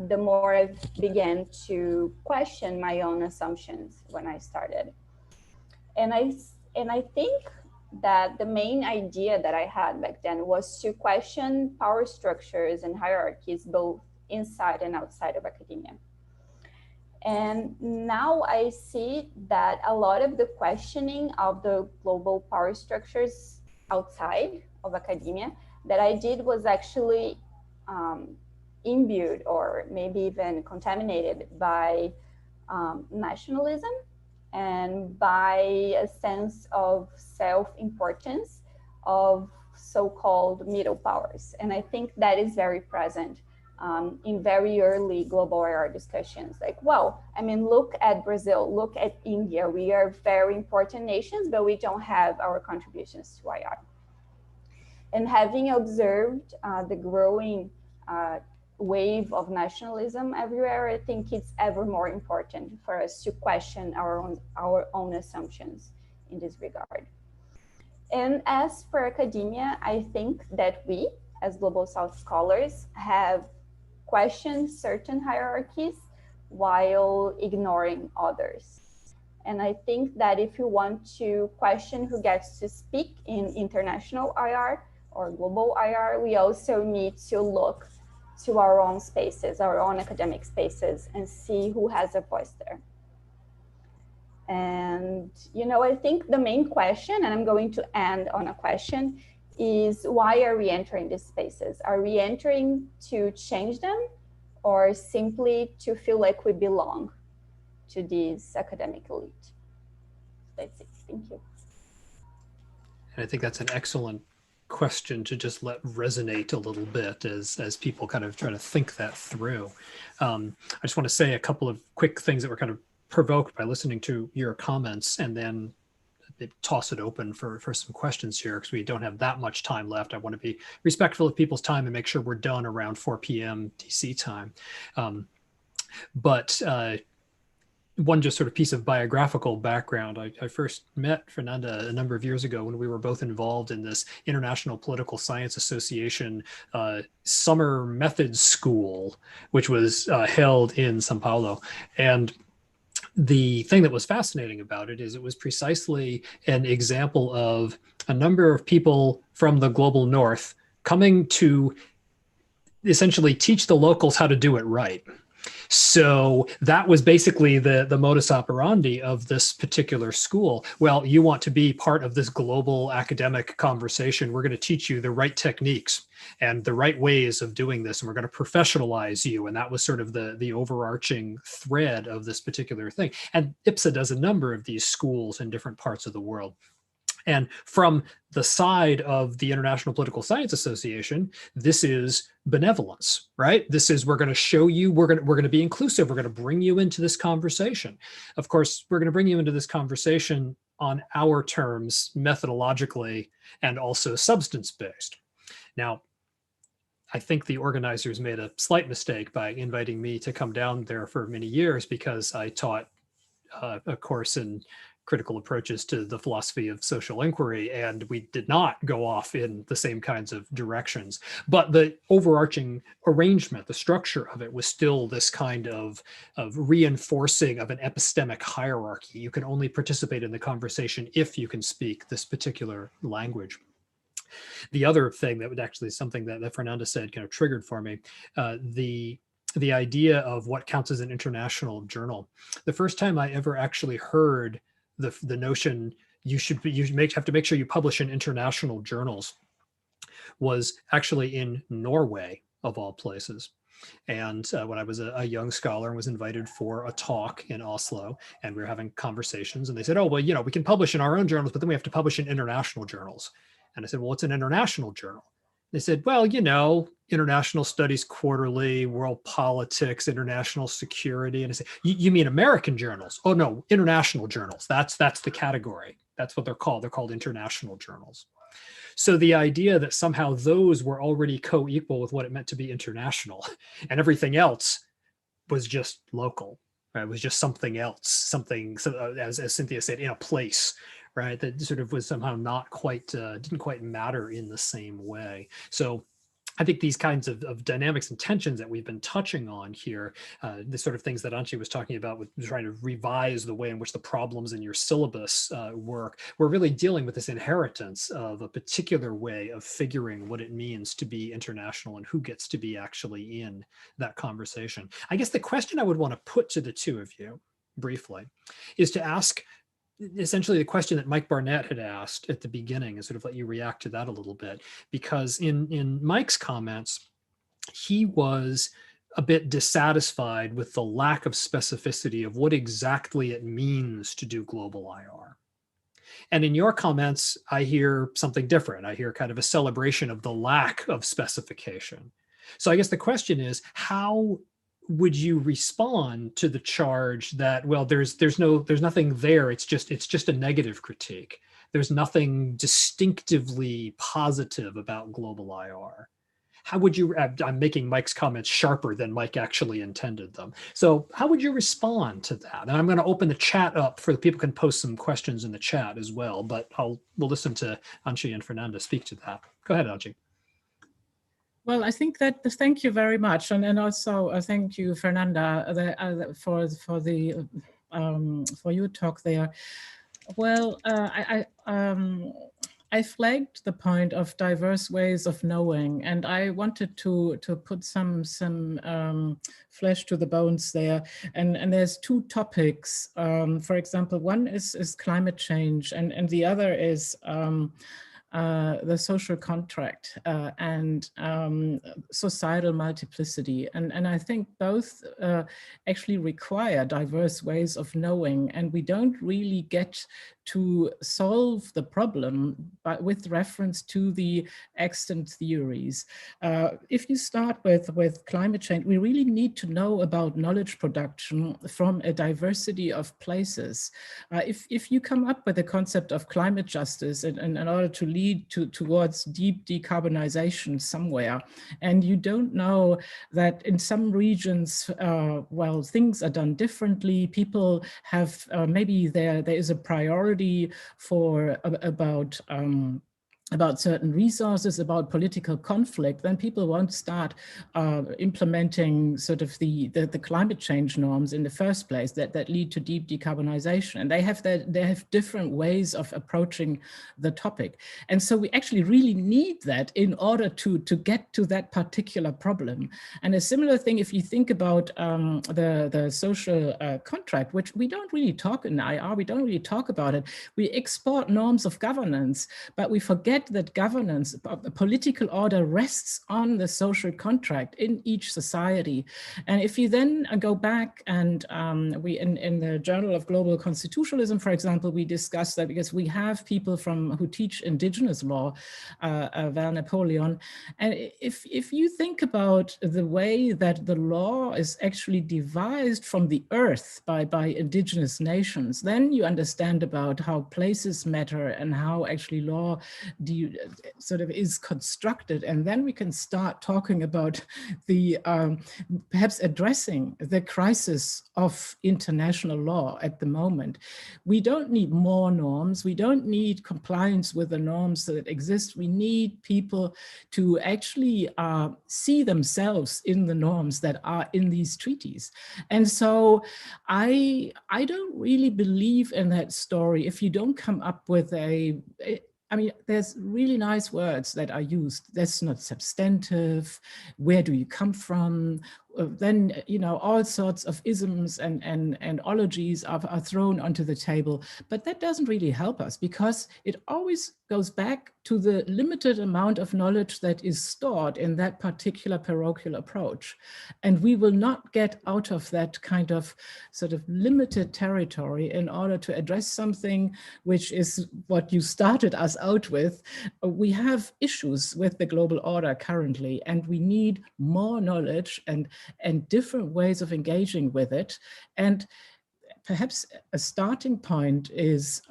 the more I began to question my own assumptions when I started. And I think that the main idea that I had back then was to question power structures and hierarchies, both inside and outside of academia. And now I see that a lot of the questioning of the global power structures outside of academia that I did was actually imbued or maybe even contaminated by nationalism and by a sense of self-importance of so-called middle powers. And I think that is very present in very early global IR discussions. Like, well, I mean, look at Brazil, look at India. We are very important nations, but we don't have our contributions to IR. And having observed the growing wave of nationalism everywhere, I think it's ever more important for us to question our own assumptions in this regard. And as for academia, I think that we, as Global South scholars, have questioned certain hierarchies while ignoring others. And I think that if you want to question who gets to speak in international IR or global IR, we also need to look to our own spaces, our own academic spaces, and see who has a voice there. And, you know, I think the main question, and I'm going to end on a question, is why are we entering these spaces? Are we entering to change them or simply to feel like we belong to this academic elite? That's it. Thank you. And I think that's an excellent question to just let resonate a little bit as people kind of try to think that through. I just want to say a couple of quick things that were kind of provoked by listening to your comments, and then toss it open for some questions here because we don't have that much time left. I want to be respectful of people's time and make sure we're done around 4 p.m. DC time. But one just sort of piece of biographical background. I first met Fernanda a number of years ago when we were both involved in this International Political Science Association summer methods school, which was held in Sao Paulo. And the thing that was fascinating about it is it was precisely an example of a number of people from the global north coming to essentially teach the locals how to do it right. So that was basically the modus operandi of this particular school. Well, you want to be part of this global academic conversation. We're going to teach you the right techniques and the right ways of doing this. And we're going to professionalize you. And that was sort of the overarching thread of this particular thing. And IPSA does a number of these schools in different parts of the world. And from the side of the International Political Science Association, this is benevolence, right? This is, we're going to show you, we're going to be inclusive. We're going to bring you into this conversation. Of course, we're going to bring you into this conversation on our terms, methodologically, and also substance-based. Now, I think the organizers made a slight mistake by inviting me to come down there for many years because I taught a course in critical approaches to the philosophy of social inquiry, and we did not go off in the same kinds of directions. But the overarching arrangement, the structure of it was still this kind of reinforcing of an epistemic hierarchy. You can only participate in the conversation if you can speak this particular language. The other thing that would actually something that Fernanda said kind of triggered for me, the idea of what counts as an international journal. The first time I ever actually heard the notion you have to make sure you publish in international journals was actually in Norway, of all places. And when I was a young scholar and was invited for a talk in Oslo, and we were having conversations, and they said, oh, well, you know, we can publish in our own journals, but then we have to publish in international journals. And I said, well, what's an international journal? They said, well, you know, International Studies Quarterly, World Politics, International Security. And I said, you mean American journals? Oh, no, international journals. That's the category. That's what they're called. They're called international journals. So the idea that somehow those were already co-equal with what it meant to be international and everything else was just local, right? It was just something else, something, as Cynthia said, in a place, right? That sort of was somehow not quite, didn't quite matter in the same way. So I think these kinds of dynamics and tensions that we've been touching on here, the sort of things that Antje was talking about with trying to revise the way in which the problems in your syllabus work, we're really dealing with this inheritance of a particular way of figuring what it means to be international and who gets to be actually in that conversation. I guess the question I would want to put to the two of you briefly is to ask essentially the question that Mike Barnett had asked at the beginning, and sort of let you react to that a little bit, because in Mike's comments, he was a bit dissatisfied with the lack of specificity of what exactly it means to do global IR. And in your comments, I hear something different. I hear kind of a celebration of the lack of specification. So I guess the question is, how would you respond to the charge that, well, there's nothing there, it's just a negative critique, there's nothing distinctively positive about global IR? How would you, I'm making Mike's comments sharper than Mike actually intended them. So how would you respond to that? And I'm going to open the chat up for the people can post some questions in the chat as well, but we'll listen to Anchi and Fernanda speak to that. Go ahead, Anchi. Well, I think that, thank you very much. And also thank you, Fernanda, for your talk there. Well, I flagged the point of diverse ways of knowing, and I wanted to put some flesh to the bones there. And there's two topics. For example, one is climate change, and the other is the social contract and societal multiplicity. And I think both actually require diverse ways of knowing, and we don't really get to solve the problem but with reference to the extant theories. If you start with climate change, we really need to know about knowledge production from a diversity of places. If you come up with a concept of climate justice in order to lead towards deep decarbonization somewhere, and you don't know that in some regions, well, things are done differently, people have, maybe there is a priority for about certain resources, about political conflict, then people won't start implementing sort of the climate change norms in the first place that lead to deep decarbonization. And they have different ways of approaching the topic. And so we actually really need that in order to get to that particular problem. And a similar thing, if you think about the social contract, which we don't really talk in IR, we don't really talk about it. We export norms of governance, but we forget that governance, political order rests on the social contract in each society. And if you then go back and we in the Journal of Global Constitutionalism, for example, we discuss that because we have people who teach indigenous law, Val Napoleon. And if you think about the way that the law is actually devised from the earth by indigenous nations, then you understand about how places matter and how actually law sort of is constructed. And then we can start talking about the perhaps addressing the crisis of international law at the moment. We don't need more norms. We don't need compliance with the norms that exist. We need people to actually see themselves in the norms that are in these treaties. And so I don't really believe in that story if you don't come up with I mean, there's really nice words that are used. That's not substantive. Where do you come from? Then, you know, all sorts of isms and ologies are thrown onto the table. But that doesn't really help us because it always goes back to the limited amount of knowledge that is stored in that particular parochial approach. And we will not get out of that kind of sort of limited territory in order to address something which is what you started us out with. We have issues with the global order currently, and we need more knowledge and different ways of engaging with it. And perhaps a starting point is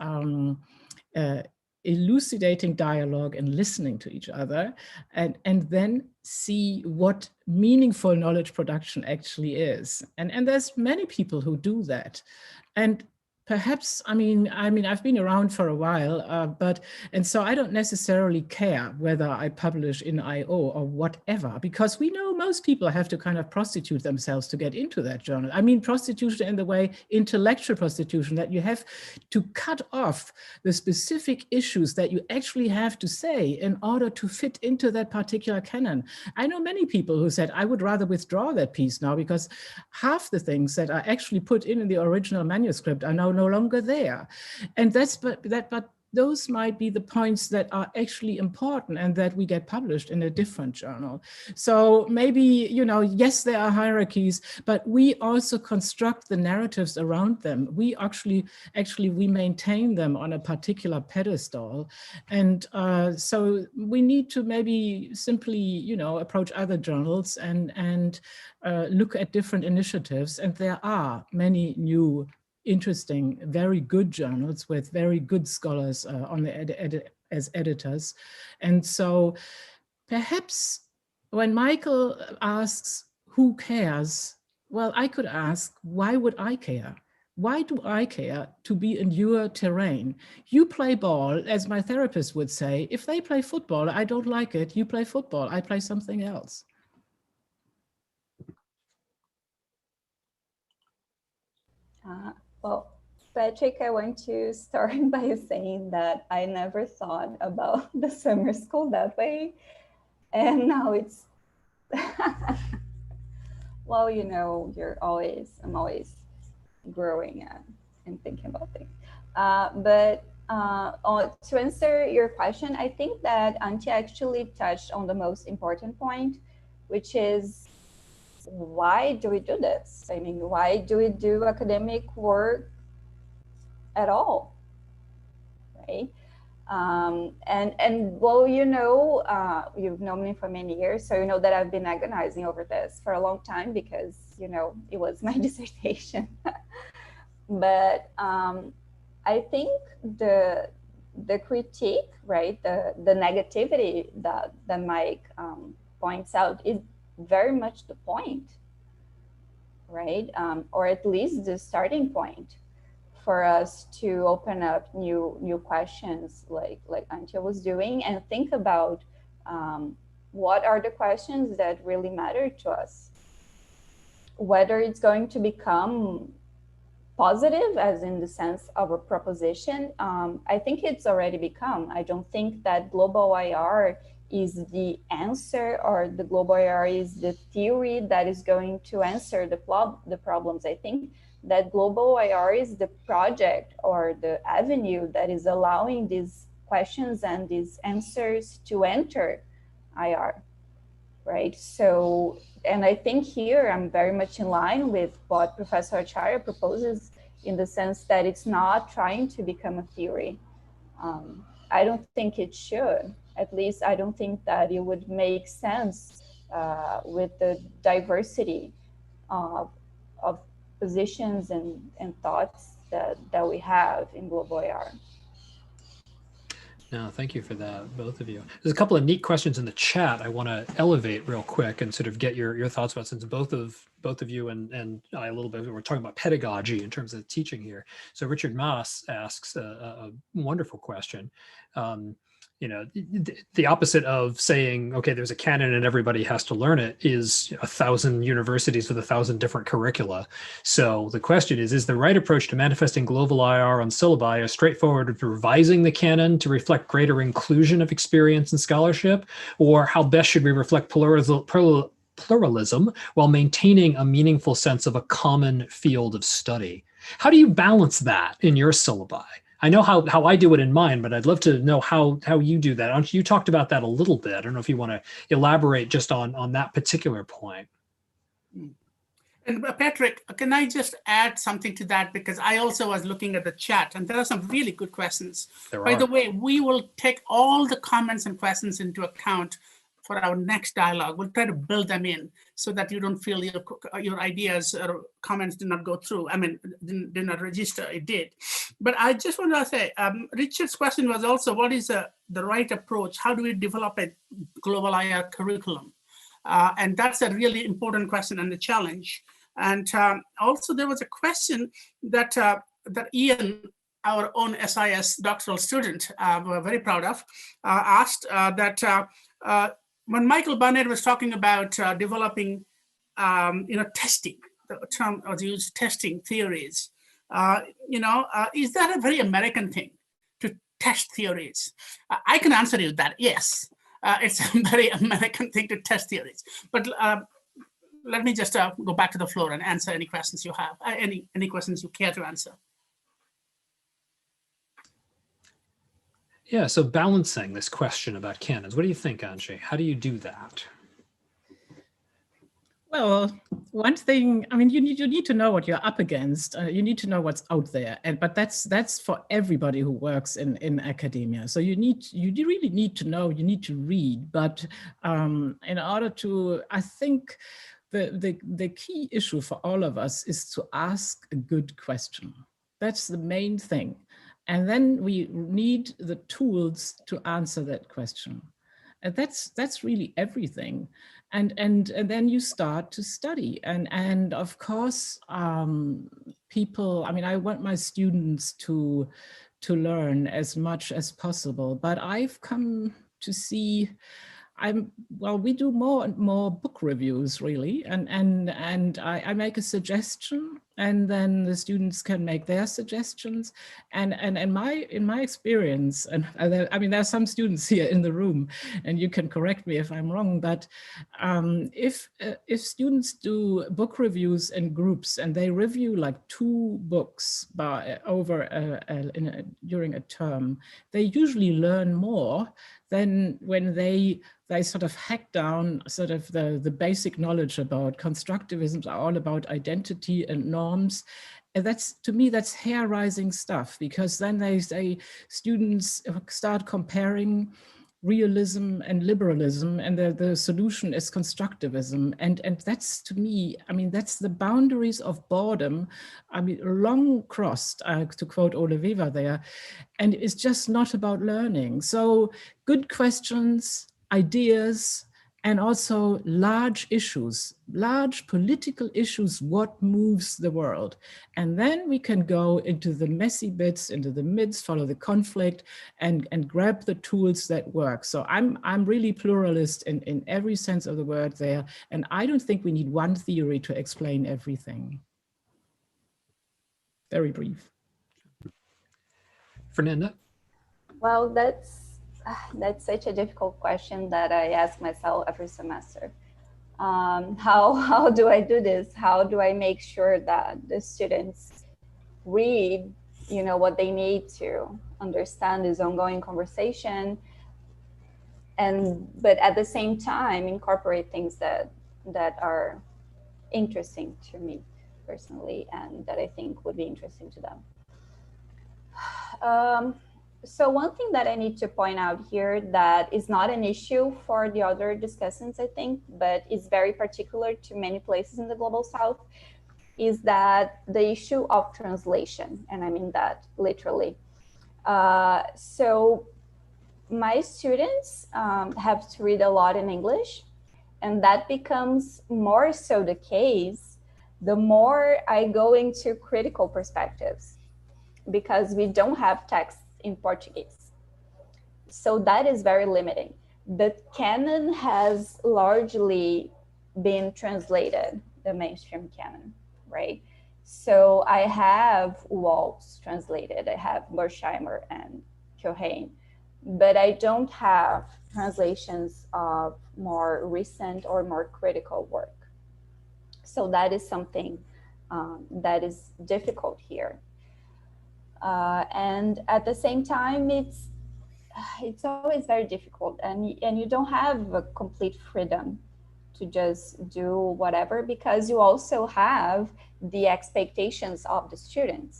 elucidating dialogue and listening to each other, and then see what meaningful knowledge production actually is. And there's many people who do that. And perhaps, I mean, I've been around for a while, and so I don't necessarily care whether I publish in IO or whatever, because we know most people have to kind of prostitute themselves to get into that journal. I mean, prostitution in the way, intellectual prostitution, that you have to cut off the specific issues that you actually have to say in order to fit into that particular canon. I know many people who said, I would rather withdraw that piece now because half the things that are actually put in the original manuscript are now no longer there. And but those might be the points that are actually important and that we get published in a different journal. So maybe, you know, yes, there are hierarchies, but we also construct the narratives around them. We actually we maintain them on a particular pedestal. And so we need to maybe simply, you know, approach other journals and look at different initiatives. And there are many new, interesting, very good journals with very good scholars on the as editors. And so perhaps when Michael asks, who cares? Well, I could ask, why would I care? Why do I care to be in your terrain? You play ball, as my therapist would say. If they play football, I don't like it. You play football, I play something else. Well, Patrick, I want to start by saying that I never thought about the summer school that way. And now it's, well, you know, I'm always growing and thinking about things. To answer your question, I think that Antje actually touched on the most important point, which is, why do we do this? I mean, why do we do academic work at all, right? And well, you know, you've known me for many years, so you know that I've been agonizing over this for a long time because, you know, it was my dissertation. But I think the critique, right, the negativity that Mike points out is very much the point, right? Or at least the starting point for us to open up new questions like Antje was doing, and think about what are the questions that really matter to us. Whether it's going to become positive, as in the sense of a proposition, I think it's already become. I don't think that global IR is the answer, or the global IR is the theory that is going to answer the problems. I think that global IR is the project or the avenue that is allowing these questions and these answers to enter IR, right? So, and I think here I'm very much in line with what Professor Acharya proposes, in the sense that it's not trying to become a theory. I don't think it should. At least I don't think that it would make sense with the diversity of positions and thoughts that we have in global IR. No, thank you for that, both of you. There's a couple of neat questions in the chat I want to elevate real quick and sort of get your thoughts about, since both of you and I a little bit, we're talking about pedagogy in terms of teaching here. So Richard Maas asks a wonderful question. You know, the opposite of saying, okay, there's a canon and everybody has to learn it, is 1,000 universities with 1,000 different curricula. So the question is the right approach to manifesting global IR on syllabi a straightforward revising the canon to reflect greater inclusion of experience and scholarship? Or how best should we reflect pluralism while maintaining a meaningful sense of a common field of study? How do you balance that in your syllabi? I know how I do it in mine, but I'd love to know how you do that. You talked about that a little bit. I don't know if you want to elaborate just on that particular point. And Patrick, can I just add something to that? Because I also was looking at the chat, and there are some really good questions. By the way, we will take all the comments and questions into account for our next dialogue. We'll try to build them in so that you don't feel your ideas or comments did not go through. I mean, did not register. It did. But I just want to say, Richard's question was also, what is the right approach? How do we develop a global IR curriculum? And that's a really important question and a challenge. And also there was a question that Ian, our own SIS doctoral student, we're very proud of, asked that when Michael Barnett was talking about developing, testing, the term was used, testing theories, is that a very American thing to test theories? I can answer you that, yes, it's a very American thing to test theories. But let me just go back to the floor and answer any questions you have, any questions you care to answer. Yeah, so balancing this question about canons, what do you think, Anji? How do you do that? Well, one thing, I mean, you need to know what you're up against. You need to know what's out there, but that's for everybody who works in academia. So you really need to know. You need to read. But in order to, I think the key issue for all of us is to ask a good question. That's the main thing, and then we need the tools to answer that question. And that's really everything. And then you start to study. And of course, people, I mean, I want my students to learn as much as possible, but I've come to see, well, we do more and more book reviews, really, and I make a suggestion, and then the students can make their suggestions. And in my experience, and I mean, there are some students here in the room, and you can correct me if I'm wrong, but if students do book reviews in groups and they review like 2 books during a term, they usually learn more than when they sort of hack down sort of the basic knowledge about constructivism, are all about identity and norms. And that's, to me, that's hair-raising stuff, because then students start comparing realism and liberalism, and the solution is constructivism. And that's, to me, I mean, that's the boundaries of boredom, I mean, long crossed, to quote Ole Weber there, and it's just not about learning. So good questions, ideas, and also large issues, large political issues, what moves the world. And then we can go into the messy bits, into the midst, follow the conflict, and grab the tools that work. So I'm really pluralist in every sense of the word there. And I don't think we need one theory to explain everything. Very brief. Fernanda? Well, that's such a difficult question that I ask myself every semester. How do I do this? How do I make sure that the students read, what they need to understand this ongoing conversation, but at the same time incorporate things that are interesting to me personally, and that I think would be interesting to them. So one thing that I need to point out here that is not an issue for the other discussants, I think, but is very particular to many places in the Global South, is that the issue of translation, and I mean that literally. So my students have to read a lot in English, and that becomes more so the case the more I go into critical perspectives, because we don't have text in Portuguese. So that is very limiting. The canon has largely been translated, the mainstream canon, right? So I have Waltz translated, I have Mersheimer and Keohane, but I don't have translations of more recent or more critical work. So that is something that is difficult here. And at the same time, it's always very difficult, and you don't have a complete freedom to just do whatever, because you also have the expectations of the students,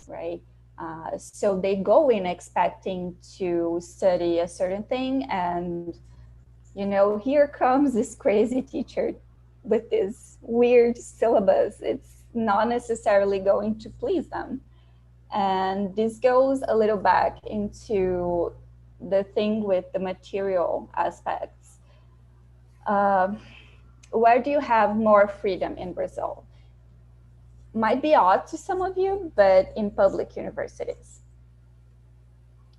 right? So they go in expecting to study a certain thing, and here comes this crazy teacher with this weird syllabus. It's not necessarily going to please them. And this goes a little back into the thing with the material aspects. Where do you have more freedom in Brazil? Might be odd to some of you, but in public universities,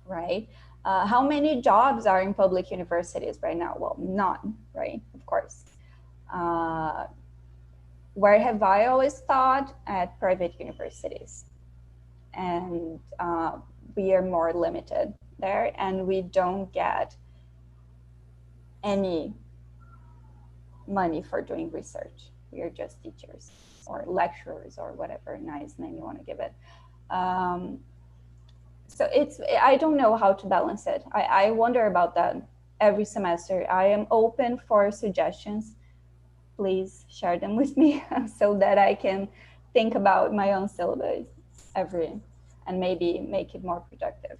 right? How many jobs are in public universities right now? Well, none, right? Of course. Where have I always taught? At private universities. And we are more limited there, and we don't get any money for doing research. We are just teachers or lecturers or whatever nice name you want to give it. So I don't know how to balance it. I wonder about that every semester. I am open for suggestions. Please share them with me so that I can think about my own syllabus and maybe make it more productive.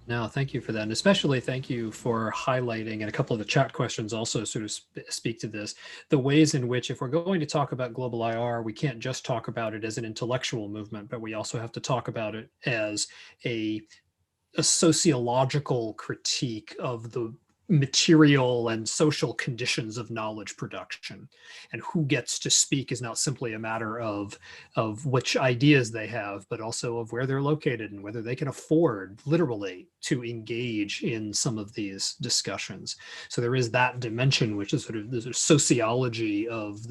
No, thank you for that. And especially thank you for highlighting, and a couple of the chat questions also sort of speak to this, the ways in which if we're going to talk about global IR, we can't just talk about it as an intellectual movement, but we also have to talk about it as a sociological critique of the material and social conditions of knowledge production. And who gets to speak is not simply a matter of which ideas they have, but also of where they're located and whether they can afford literally to engage in some of these discussions. So there is that dimension, which is sort of the sociology of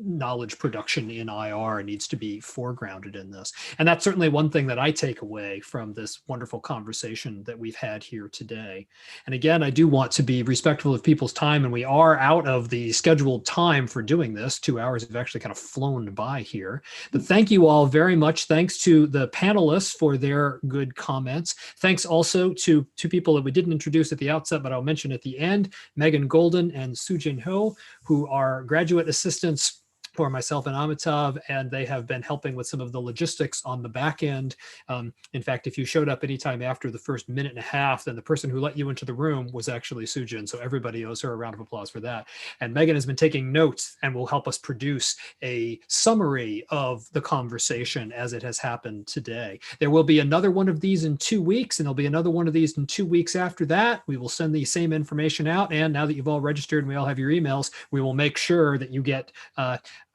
knowledge production in IR needs to be foregrounded in this. And that's certainly one thing that I take away from this wonderful conversation that we've had here today. And again, I do want to be respectful of people's time, and we are out of the scheduled time for doing this. 2 hours have actually kind of flown by here. But thank you all very much. Thanks to the panelists for their good comments. Thanks also to two people that we didn't introduce at the outset, but I'll mention at the end, Megan Golden and Sujin Ho, who are graduate assistants for myself and Amitav, and they have been helping with some of the logistics on the back end. In fact, if you showed up anytime after the first minute and a half, then the person who let you into the room was actually Sujin. So everybody owes her a round of applause for that. And Megan has been taking notes and will help us produce a summary of the conversation as it has happened today. There will be another one of these in 2 weeks, and there'll be another one of these in 2 weeks after that. We will send the same information out. And now that you've all registered and we all have your emails, we will make sure that you get,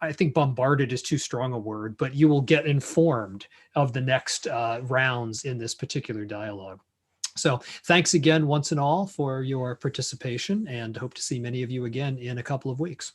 I think bombarded is too strong a word, but you will get informed of the next rounds in this particular dialogue. So thanks again once and all for your participation, and hope to see many of you again in a couple of weeks.